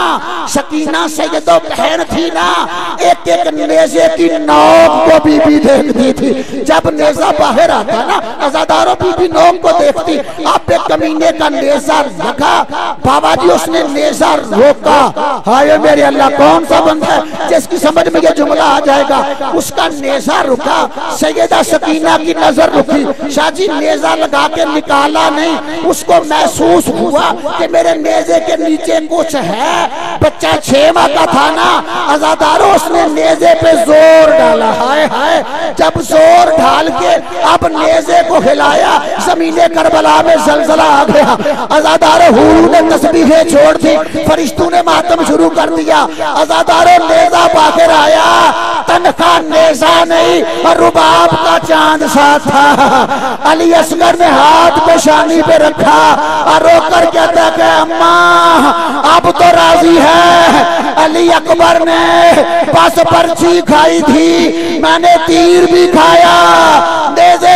सकीना सैयदो बहन थी ना, एक एक नेजे की नोक को बीबी देखती थी। जब नेजा बाहर आता ना, अज़ादारों बीबी नोक को देखती। आप एक कमीने का नेजा लगा, बाबा जी उसने नेजा रोका। हाय मेरे अल्लाह, कौन सा बंदा है जिसकी समझ में ये जुमला आ जाएगा। उसका नेजा रुका, सैयदा सकीना की नजर रुकी। शाजी नेजा लगा के निकाला नहीं, उसको महसूस हुआ कि मेरे नेजे के नीचे कुछ है। बच्चा 6 माह का था ना, अज़ादारों उसने नेजे पे जोर डाला। हाय हाय, जब जोर डाल के अब नेजे को हिलाया, ज़मीने करबला में ज़लज़ला आ गया। अज़ादारों हुरू ने तस्बीहें छोड़ दी, फरिश्तों ने मातम शुरू कर दिया। अज़ादारों नेजा बाहर आया, तनखा नेजा नहीं और रुबाब का चांद सा था। अली असगर ने हाथ पे शानी पे रखा और रोकर कहता कि अम्मा अब तो राजी है। अली अकबर ने बस पर्ची खाई थी, मैंने तीर भी खाया, नेज़े